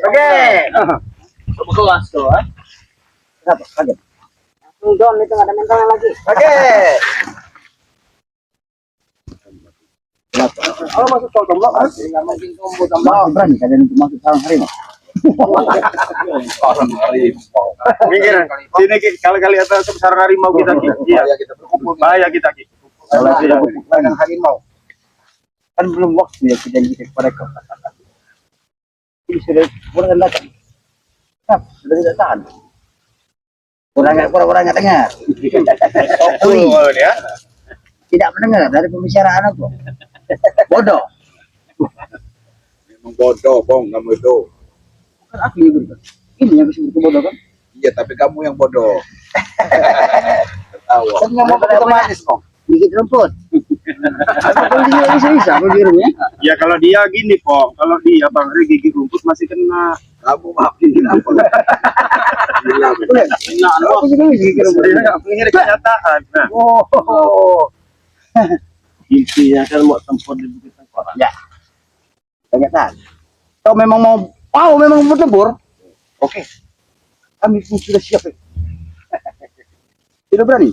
Oke. Kelas tuh, kaget. Don itu nggak ada mentalnya lagi. Oke. Kalau masuk tol tombol, Nggak mungkin kumpul tambah. Berani kalian untuk masuk sarang harimau. mikir. Sini Ki, kalau kali atas besar harimau kita Ki. Iya, kita berkumpul. bahaya kita Ki. Kalau tidak berkumpul dengan harimau, kan belum waktu ya kita kepada kau. Ini sudah kurang datang. Sudah tidak tahan. Kurang nggak dengar. Ya. Tidak mendengar dari pembicaraan aku. Bodoh. Memang bodoh, Bong, kamu itu. Bukan aku yang bodoh. Ini yang disebut bodoh kan? Iya, tapi kamu yang bodoh. Ketawa. Kan nggak mau pakai manis kok. Gigit rumput. Kalau dia bisa begini. Ya kalau dia gini Pong, kalau dia Bang Ri gigi rumput masih kena. Kamu maafin kenapa? Aku juga bisa gigit rumput. Dia nggak punya kenyataan. Nah, Oh. Intinya kan mau tempur di Bukit Tengkorak. Ya. Kenyataan. Kau memang mau memang bertempur. Oke. Kami pun sudah siap. Sudah berani.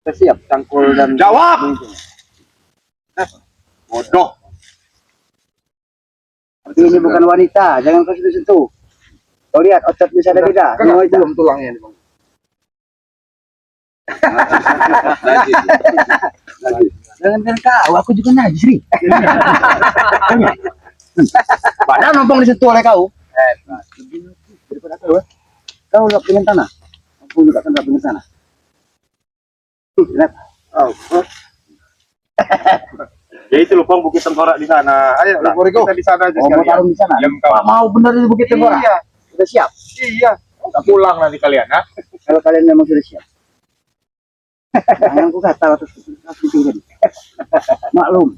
Sudah siap tangkul dan jawab. bodoh. Ini bukan wanita, jangan kau sentuh. Kau lihat ototnya ada beda. Ini wanita. Belum tulangnya nih, Bang. Lagi. Jangan kau, aku juga najis nih. Padahal numpang di situ oleh kau. Daripada kau, kau nggak pengen tanah. Aku juga kan nggak pengen tanah. Lihat. Ya itu loh Pong Bukit Tengkorak di sana. Ayo lah, kita di sana aja Oh, mau sekalian. taruh di sana. Yang Pak mau benar di Bukit Tengkorak. Iya, Sudah siap. iya. Kita pulang nanti kalian, ha? Kalau kalian memang sudah siap. Jangan ku kata atas tadi. Maklum.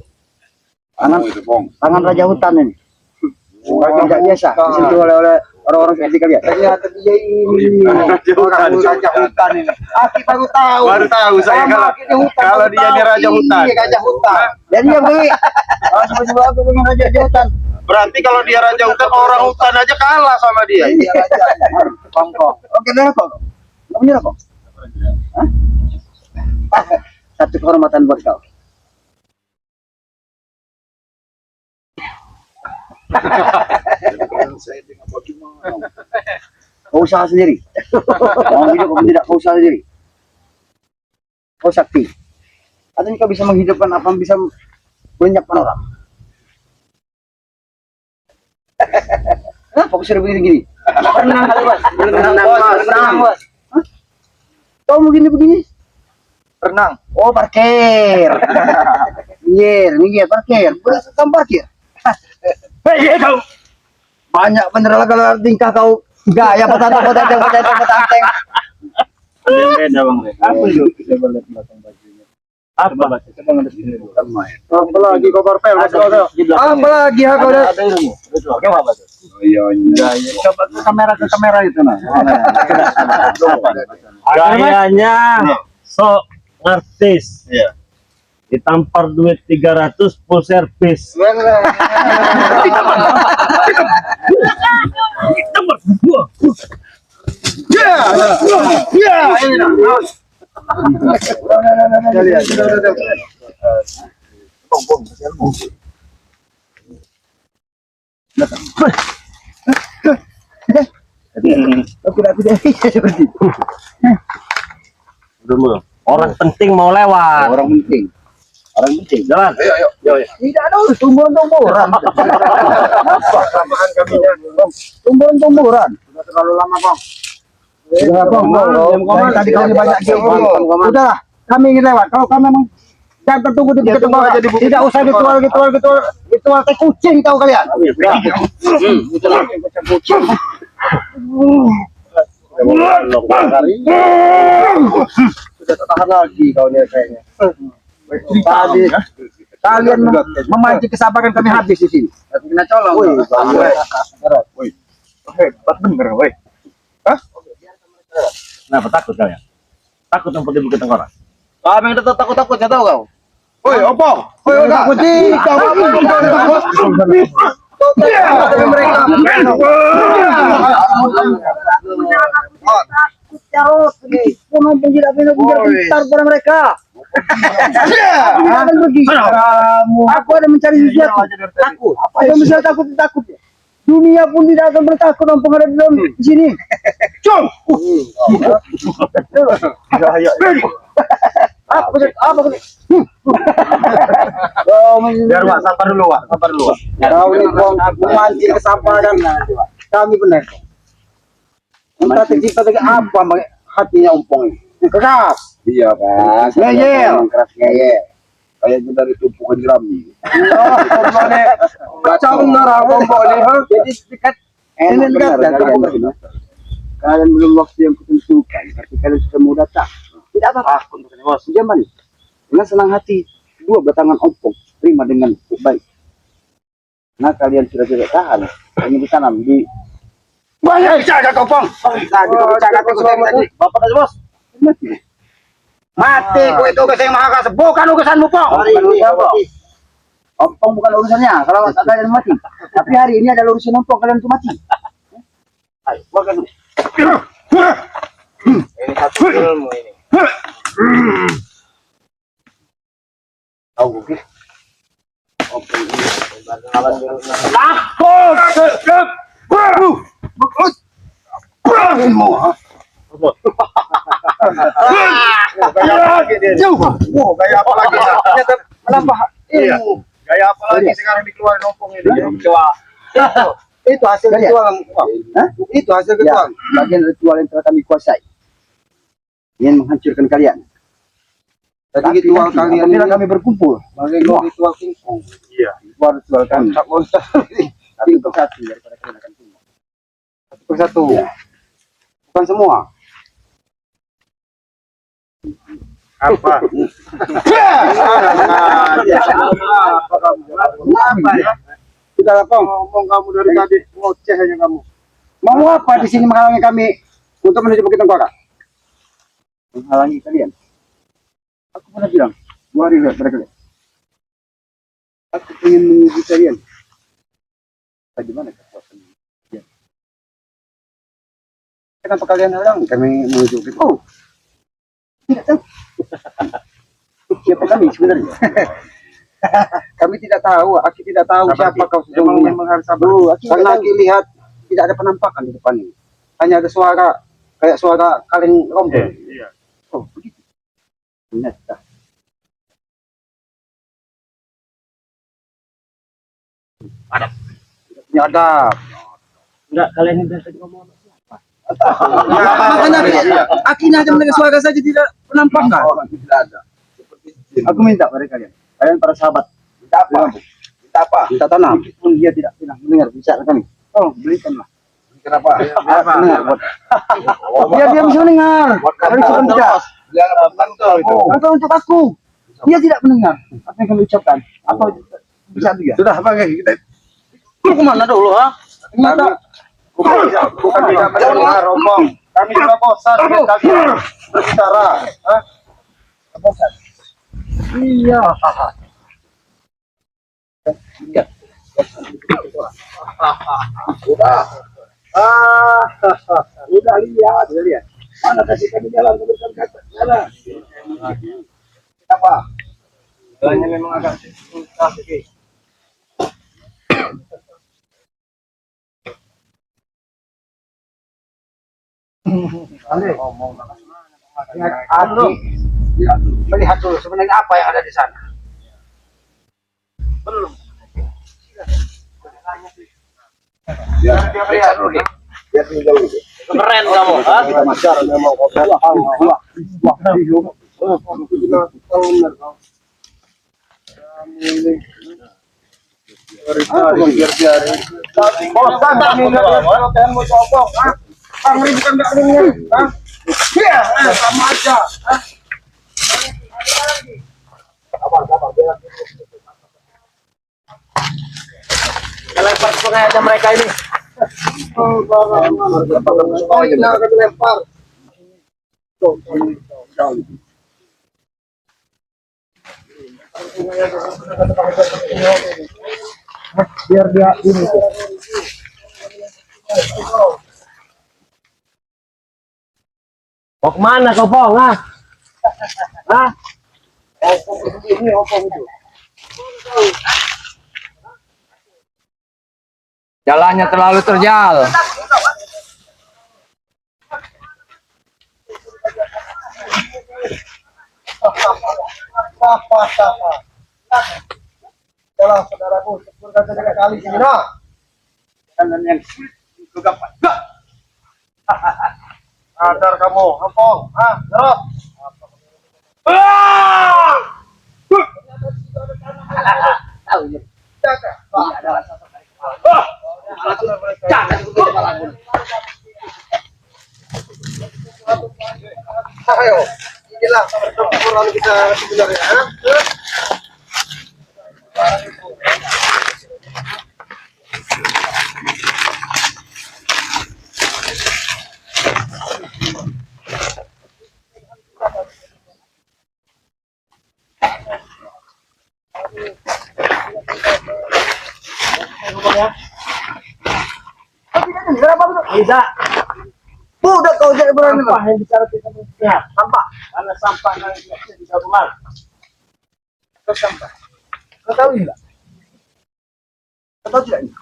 Kamu itu, Bong. Tangan raja hutan ini. Tidak biasa disentuh oleh orang-orang seperti kalian. Ternyata dia ini orang raja hutan ini. Aku baru tahu. Baru tahu saya kalau dia ini raja hutan. Iya, raja hutan. Dan dia beli. Kalau sebelum aku pengen raja hutan. Berarti kalau dia raja hutan, orang hutan aja kalah sama dia. Iya raja. Kongkong. Oke, dah kok. Nggak punya kok. Hah? Satu kehormatan buat kau. Kau usaha sendiri. Mau hidup kau tidak, kau usaha sendiri. Kau sakti. Artinya kau bisa menghidupkan apa, bisa melenyapkan orang. Kenapa kau sudah begini-gini? Renang kali, Bos. Renang, Bos. Hah? Kau begini-begini? Renang. Oh, parkir. Minggir, parkir. Boleh kamu parkir? Hei, kau. Banyak bener lah kalau tingkah kau gaya potong. Beda bang. Apa itu? Coba lihat belakang bajunya. Apa? Coba ngeliat sini dulu. Apalagi kau korpel, Apalagi ya kau Ada ilmu. Betul. Apa tuh? Iya. coba ke kamera itu nah. Gayanya sok artis. Iya. Ditampar duit 300 full service. Ditampar gua. Ini nah. Dulu. Orang penting mau lewat. Orang penting. Jalan. Ayo. Tidak ada tumbuhan-tumbuhan. Tumbuhan-tumbuhan. Sudah terlalu lama, Bang. Sudah, Bang. Dari tadi kami banyak game. Udahlah, kami ingin lewat. Kalau kami memang jangan tunggu di dekat bawah. Tidak usah ritual teh kucing tahu kalian. Sudah tak tahan lagi kau nih kayaknya. Tadi kalian memancing kesabaran kami habis di sini. Kena colong. Hebat bener, woi. Kenapa takut kalian? Takut yang putih bukit tengkorak. Kami yang takut-takut, ya tahu kau. Woi, opo? Woi, Takut mereka. Aku ada mencari sesuatu. Takut. Ada misalnya takut. Dunia pun tidak akan bertakut nampung ada di dalam sini. Cung. Apa? Biar Wak, sabar dulu, Wak. Kau ini memancing kesabaran. Kami benar. Strategi apa hatinya Umpong ini? Keras. Iya kan. Ngeyel. Keras ngeyel. Kayaknya dari tumpukan jerami. Kacau benar Umpong ini. Jadi dekat. Ini dekat. Kalian belum waktu yang kutentukan, tapi kalian sudah mau datang. Tidak apa-apa. Jaman. Dengan senang hati, dua batangan ompong terima dengan baik. Nah kalian sudah tidak tahan, ini ditanam di banyak bicara kau pong. Bapak tadi, Bos. Mati kau itu urusan yang maha kasih, bukan urusanmu pong. Ompong bukan urusannya, kalau kalian mati. Tapi hari ini adalah urusan ompong, kalian itu mati. Ayo, makan dulu. Ini satu ilmu ini. Tahu oke. Gaya apa lagi? Menambah ilmu. Gaya apa lagi sekarang dikeluarin ompong ini? Itu hasil ritual. Itu hasil ritual. Bagian ritual yang telah kami kuasai. Ingin menghancurkan kalian. Tadi ritual kalian apabila ini kami berkumpul, bagaimana ritual kingkong? Iya. ritual kami. Satu persatu daripada kalian akan tunggu. Satu persatu. Bukan semua. Apa? Apa ya? Kita lapang. Ngomong kamu dari tadi ngoceh aja kamu. Mau apa di sini menghalangi kami untuk menuju Bukit Tengkorak? Menghalangi kalian. Aku pernah bilang 2 hari pada kalian. Aku ingin menguji kalian. Bagaimana kekuatan? Ya. Kenapa kalian halang kami menuju ke oh tidak tahu siapa kami sebenarnya. Kami tidak tahu, Aki tidak tahu siapa kau sesungguhnya. Memang harus sabar. Karena Aki lihat tidak ada penampakan di depan ini. Hanya ada suara kayak suara kaleng rombong. Iya. Oh begitu. Ternyata. Ada. Enggak, kalian ini tadi ngomong apa? Makanya Aki aja mendengar suara saja tidak penampakan. Tidak ada. Aku minta pada kalian, kalian para sahabat, minta apa? Minta apa? Minta tanah. Pun dia tidak pernah mendengar bicara kami. Oh, belikanlah. Kenapa? Mendengar. Biar dia bisa mendengar. Kami sudah tidak. Atau untuk aku, dia tidak mendengar apa yang kami ucapkan. Atau bisa juga. Sudah, pakai kita. Lu kemana dulu, ha? Ternyata Bukan tidak mendengar rombong. Kami sudah bosan dengan kalian berbicara. Hah? bosan. Iya. Iya. Udah lihat. Mana kasih kami jalan teruskan kata jalan. Apa? Jalannya memang agak susah sedikit. Melihat dulu sebenarnya apa yang ada di sana. Belum. Biar lihat dulu deh. Biar tinggal dulu. Keren kamu, ha? Kita macar memang Bosan kami lihat peloteanmu sombong, ha? Kami bukan nggak dengar, ha? Iya, sama aja, ha? lempar sungai aja mereka ini. Oh, ini akan dilempar. Biar dia ini tuh. Mau kemana kau, Pong? Ah? Hah? Ini opong itu. Jalannya terlalu terjal. Jalan saudaraku, berkata tiga kali sini, nah. Kanan yang juga Pak. Sadar kamu, Ampong, ha? Nyerot. Tahu ya. Jaga. Ini adalah sosok dari kepala. Jangan ikut kepala pun. Ayo, inilah pertempuran kita sebenarnya, ha? Tidak. Udah kau jadi berani. Sampah yang bicara kita berpihak. Sampah. Karena sampah yang tidak bisa rumah. Kau sampah. Kau tahu enggak? Kau tahu tidak ini?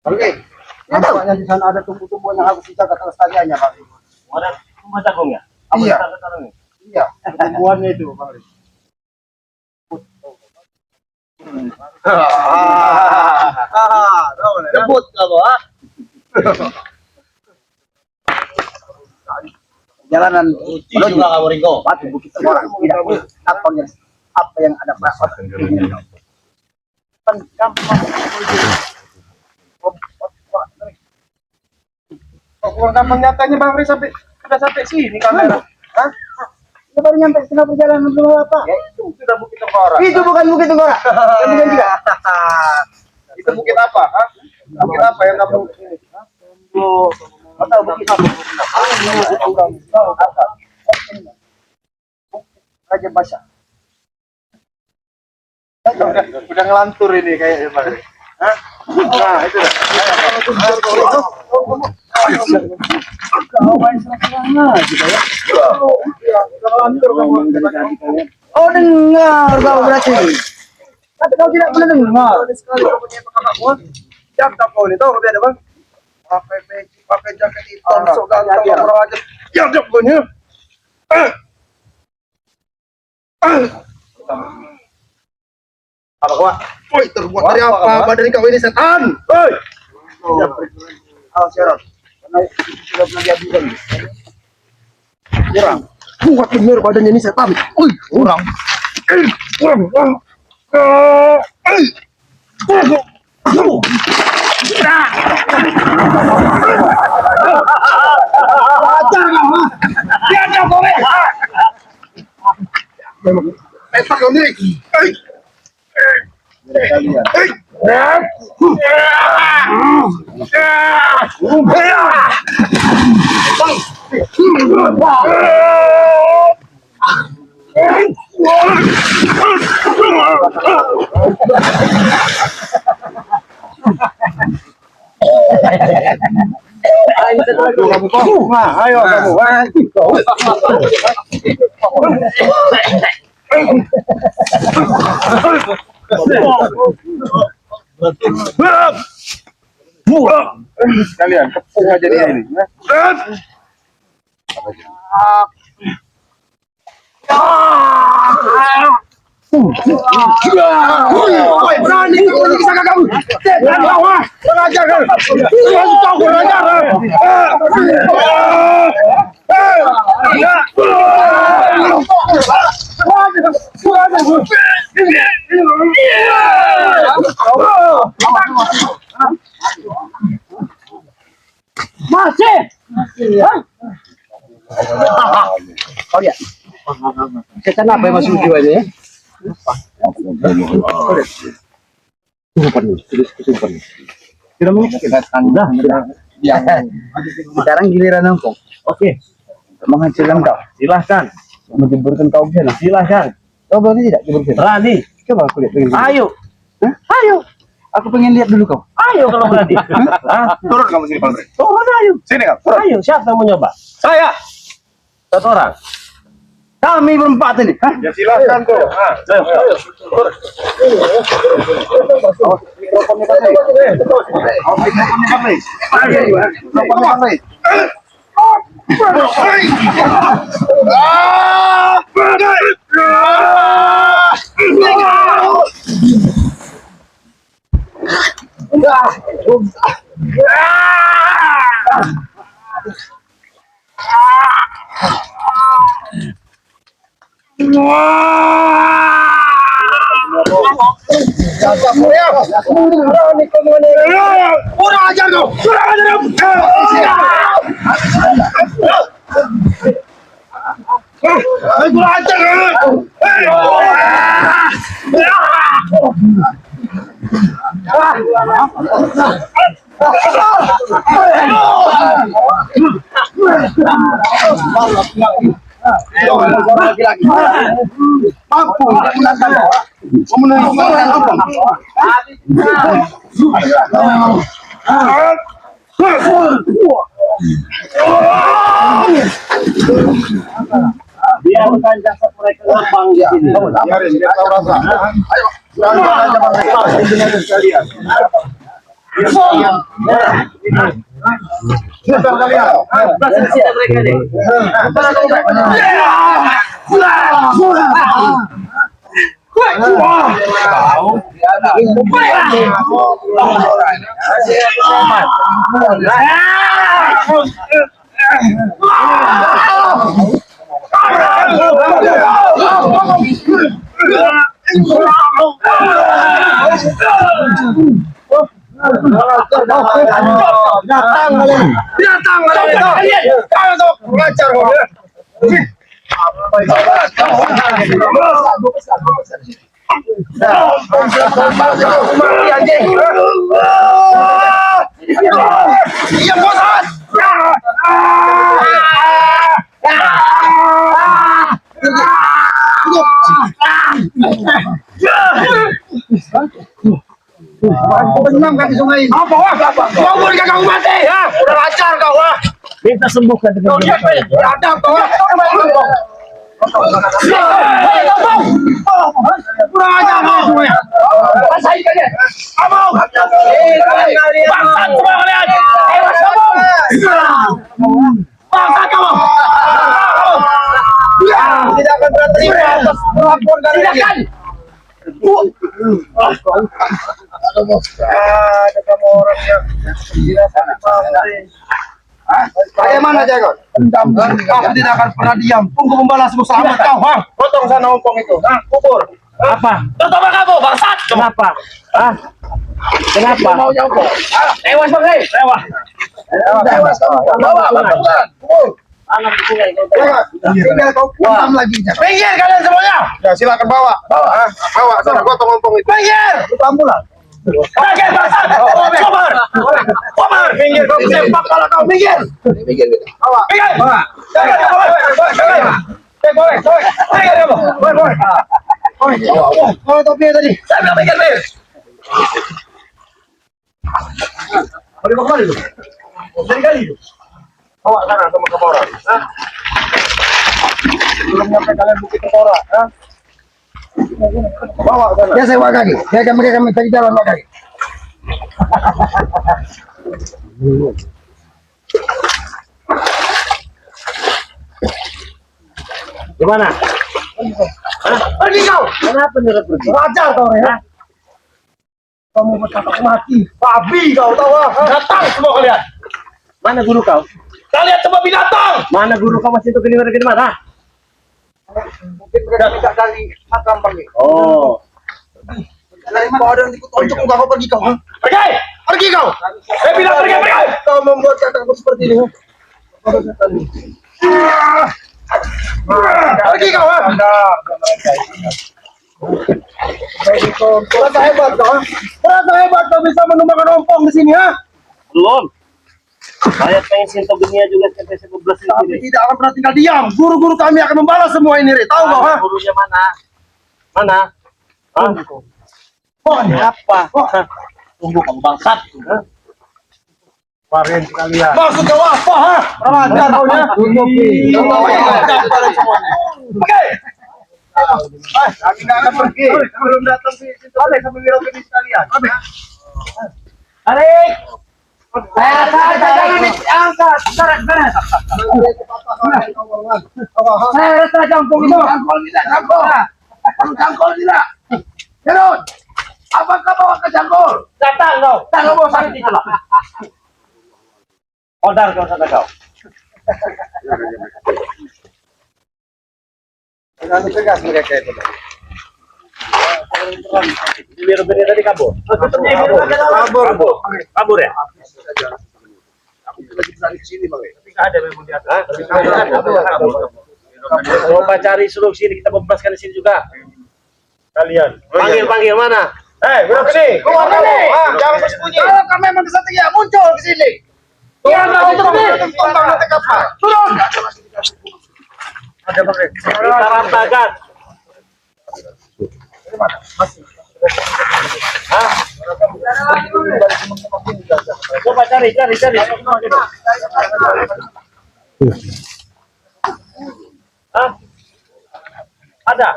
Oke. Nampaknya di sana ada tumbuh-tumbuhan yang harus dijaga kelestariannya, Pak. Ada rumah jagung ya? Apa Iya. kita katakan ini? Iya, tumbuhannya itu, Pak. Debut kamu, ha? Jalanan menuju kamu Ringo. Batu Bukit Tengkorak. Tidak apa yang ada Pak. Kan gampang. Kok kurang gampang nyatanya Bang Ri sampai sudah sampai sini kamera. Hah? Kita baru nyampe setengah perjalanan belum apa? Ya, itu sudah Bukit Tengkorak. Itu bukan Bukit Tengkorak. Yang bukan juga. Itu bukit apa? Ha? Bukit apa yang kamu ini? Atau bukit apa? Raja Basya. Udah ngelantur ini kayaknya Bang Ri. Hah? Nah, itu dah. Oh dengar kau berarti. Tapi kau tidak pernah dengar. Sekali kau punya kakakmu. Jam tak kau ni tahu kau ada bang? Pakai peci, pakai jaket hitam, sok ganteng orang aja. Ya, jam kau ni. Apa kau? Woi, terbuat dari apa? Badan kau ini setan. Woi. Syarat. Karena sudah pernah diajukan. Kurang. Buat bener badannya ini setan. Woi, kurang. Kurang. Petak kau ni. Ayo kamu. Kalian tepung aja dia ini. Woi, berani kau lagi sangka kamu. Setan kau ah. Pengajar kau. Masih tahu kau ajar. Masih. Kau lihat. Setan apa yang masuk jiwanya ya? Sekarang giliran engkau. Oke, Menghancurkan kau. silahkan. Menjeburkan kau ke sana. Silahkan. Kau berani tidak jeburkan? Berani. Coba aku lihat. Ayo. Hah? Ayo. Aku pengen lihat dulu kau. Ayo kalau berani. Hah? Turun kamu sini, Pak Bre. Turun ayo. Sini kau. Turun. Ayo, siapa yang mau nyoba? Saya. Satu orang. Kami berempat ini. Hah? Ya silakan kau. Ayo. Turun. Mikrofonnya pakai. Mikrofonnya pakai. Mikrofonnya pakai. Kurang ajar kau. Kurang ajar laki-laki mampu memenangkan apa? Biarkan jasad mereka terbang di sini. Biarin dia tahu rasa. Ayo, berangkat aja mereka. Sekalian. Sebentar kalian. Mereka deh. Binatang kalian. Kalau tuh pengacar kau. Iya, bosan. Berenam kan di sungai ini. Apa wah? Kau boleh kau mati ya? Udah lancar kau wah. Minta sembuhkan dengan Kau siapa? Ada kau wah. Kurang ajar kau semuanya. Rasain kalian. Kamu. Bangsat semua kalian. Ewas kamu. Bangsat kamu. Tidak akan terima atas perlakuan kalian. Tidak akan. Ada kamu orang yang tidak sakit saya mana jago? Aku tidak akan pernah diam. Tunggu membalasmu selamat kau, Bang. Potong sana ompong itu. Nah, kubur. apa? Terutama kamu, bangsat. Kenapa? Ah? Kenapa? Mau jauh. Tewas, Bang. Lewat. Tewas kamu. Bawa, kubur. Anak di sungai. Tinggal kau enam lagi. Pinggir kalian semuanya. Ya silakan bawa. Bawa sana potong ompong itu. Pinggir. Itu ambulan. Pinggir, bangsat. Sabar. Sabar. Pinggir, kau sepak kepala kau. Pinggir. Bawa. Pinggir. Jangan, boleh. Pinggir kamu. Boleh. Oh, topinya tadi. Saya bilang pinggir. Boleh kembali lu. Dari kali itu. Bawa sana sama kamu orang. Belum nyampe kalian bukit Tengkorak. Bawa sana. Ya saya bawa kaki. Saya mereka mencari jalan bawa kaki. Gimana? Pergi kau. Kenapa nyuruh pergi? Raja kau ya. Kamu berkata mati. Babi kau tahu. Datang semua kalian. Mana guru kau? Kalian semua binatang. Mana guru kau masih itu gini mana? Mungkin mereka tidak dari makam Bang. Oh. Dari mana ada yang dikutonjok enggak kau pergi kau? Pergi kau. Saya bilang pergi. Kau membuat kataku seperti ini. Pergi kau. Terasa hebat kau. Terasa hebat kau bisa menumbangkan ompong di sini ha. Belum. Saya pengen sentuh dunia juga sampai 11 Tapi ini. tidak akan pernah tinggal diam. Guru-guru kami akan membalas semua ini. Tahu kau ha? Gurunya mana? Mana? Hah? Apa? Tunggu kamu bangsat. Kemarin sekalian. Maksud kau apa ha? Raja kau ya. Oke. Kami nggak akan pergi. Belum datang sih. Sampai wirauke sekalian. Tarik. Saya jangan diangkat. Beres. Saya rasa jangkung itu. Jangkol tidak. Jerun. Apakah bawa ke jangkol? Datang kau. Jangan bawa sakit itu lah. Odar kau sana kau. Jangan tegas mereka itu. Biar bener tadi kabur. Kabur ya? Lagi cari ke sini Bang. Tapi nggak ada memang di atas. Coba cari suruh sini, kita bebaskan di sini juga. Kalian. Panggil mana? Belok sini. Keluar kamu. Jangan bersembunyi. Kalau kamu memang kesatria, muncul ke sini. Turun Turun. Ada bang. Kita ratakan. Coba cari. Ada.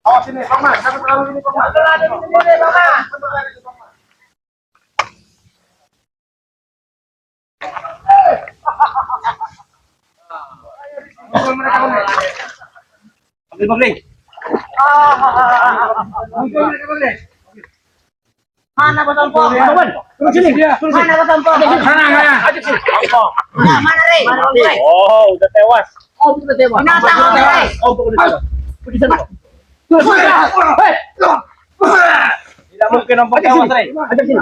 Awas sini, Paman. Jangan terlalu ini, Paman. Ada di sini, Paman. Ambil bang. Mana botol pom? Turun sini. Mana botol pom? Mana? Aja sini. Mana, Rey? Oh, udah tewas. Oh, udah tewas. Binatang, Rey. Oh, udah tewas. Pergi sana. Tidak mungkin nampak tewas, Rey. Aja sini.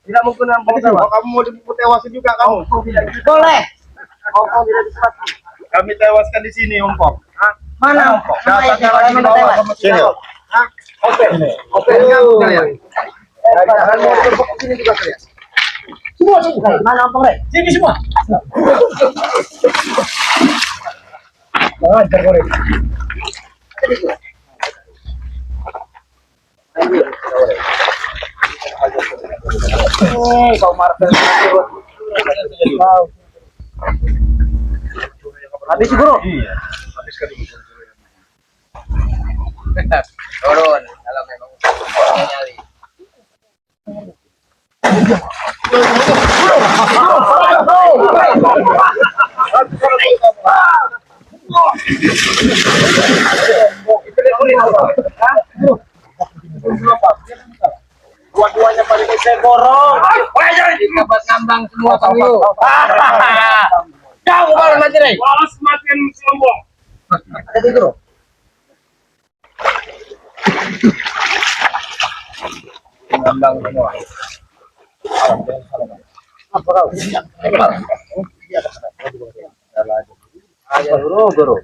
Tidak mungkin nampak tewas. Kamu mau dipukul tewasin juga kamu? Boleh. Ompong tidak bisa mati. Kami tewaskan di sini, Ompong. Mana ompong? Datangnya lagi dibawa sama sini. Oke. Jangan mau berbok sini juga kalian. Semua sini. Mana ompong, Rey? Sini semua. Ajar kau. Kau Marvel. Habis guru. Turun kalau memang nyali. Dua-duanya pada saya borong. Dapat ngambang semua kamu. Kau baru nanti deh. Walas makin sombong. Ada di guru. Ngambang semua. Apa kau? Ayo guru.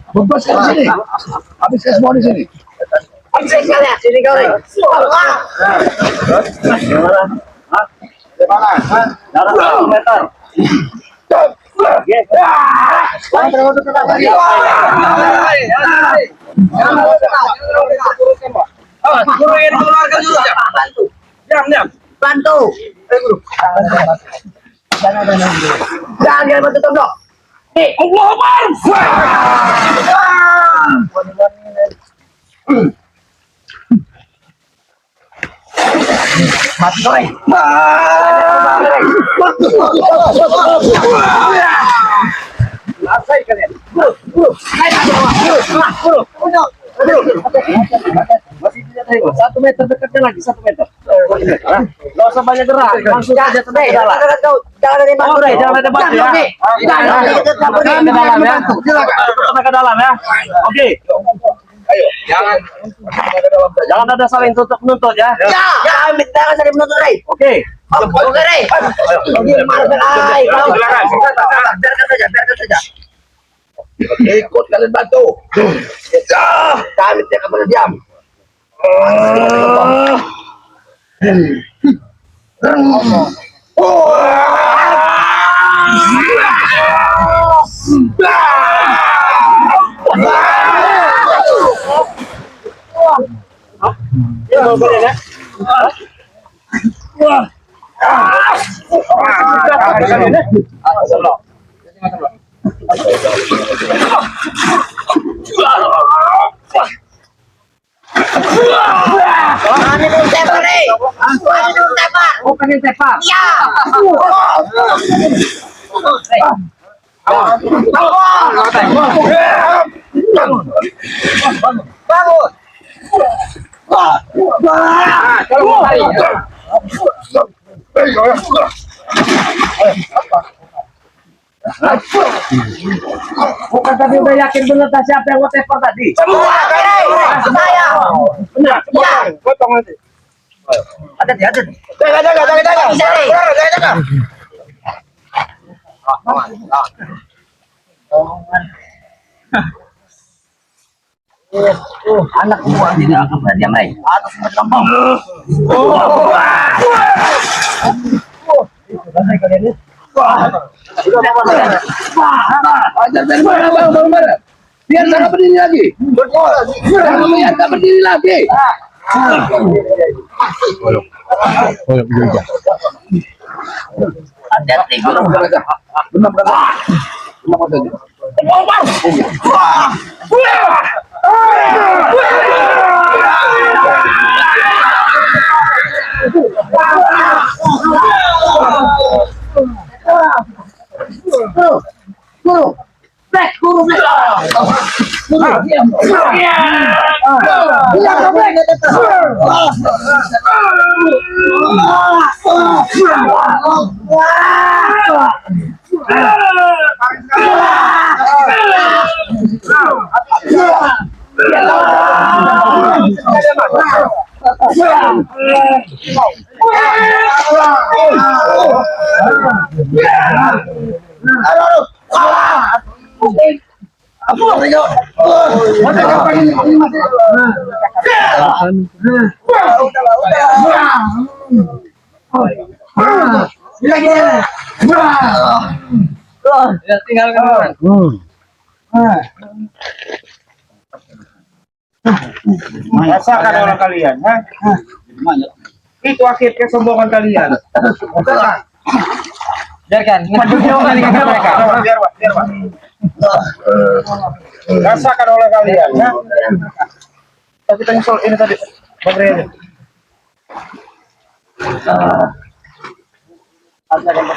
Bebas ke sini. Habis semua di sini. Sini kau nih. Mana? Dalam 1 meter. Bantu. Jangan bantu tondok. Allah Akbar. Mati kau. Selesai kalian. Guru. Masih tidak tahu. 1 meter dekatnya lagi 1 meter. Gak usah banyak gerak. Langsung saja ke dalam. Jangan ada bantu deh. Jangan ada bantu ya. Jangan ke dalam ya. Oke. Ayo, Jangan ada saling tutup menuntut ya. Ya, jangan saling menuntut deh. Oke. Oke deh. Biarkan saja. Ikut kalian bantu. Kami tidak akan berdiam. Pengen tepar. Ya. Bangun. Bukan tadi udah yakin bener siapa yang mau tepar tadi? Semua saya. Benar. Ya. Potong nanti. Ada. Jaga. Anak buah tidak akan pernah diam lagi. Atas semua kampung. Selesai kalian ini. Ajar dari mana? Biar saya berdiri lagi. Biar saya berdiri lagi. Hati-hati guru. Guru. Black. Tinggal kan. Rasakan orang kalian, ha? Itu akhir kesombongan kalian. Rasakan. Biarkan. Jauh kali ke mereka. Biar, Pak. Rasakan oleh kalian, ya. Tapi tanya soal ini tadi, Bang Rene. Ada yang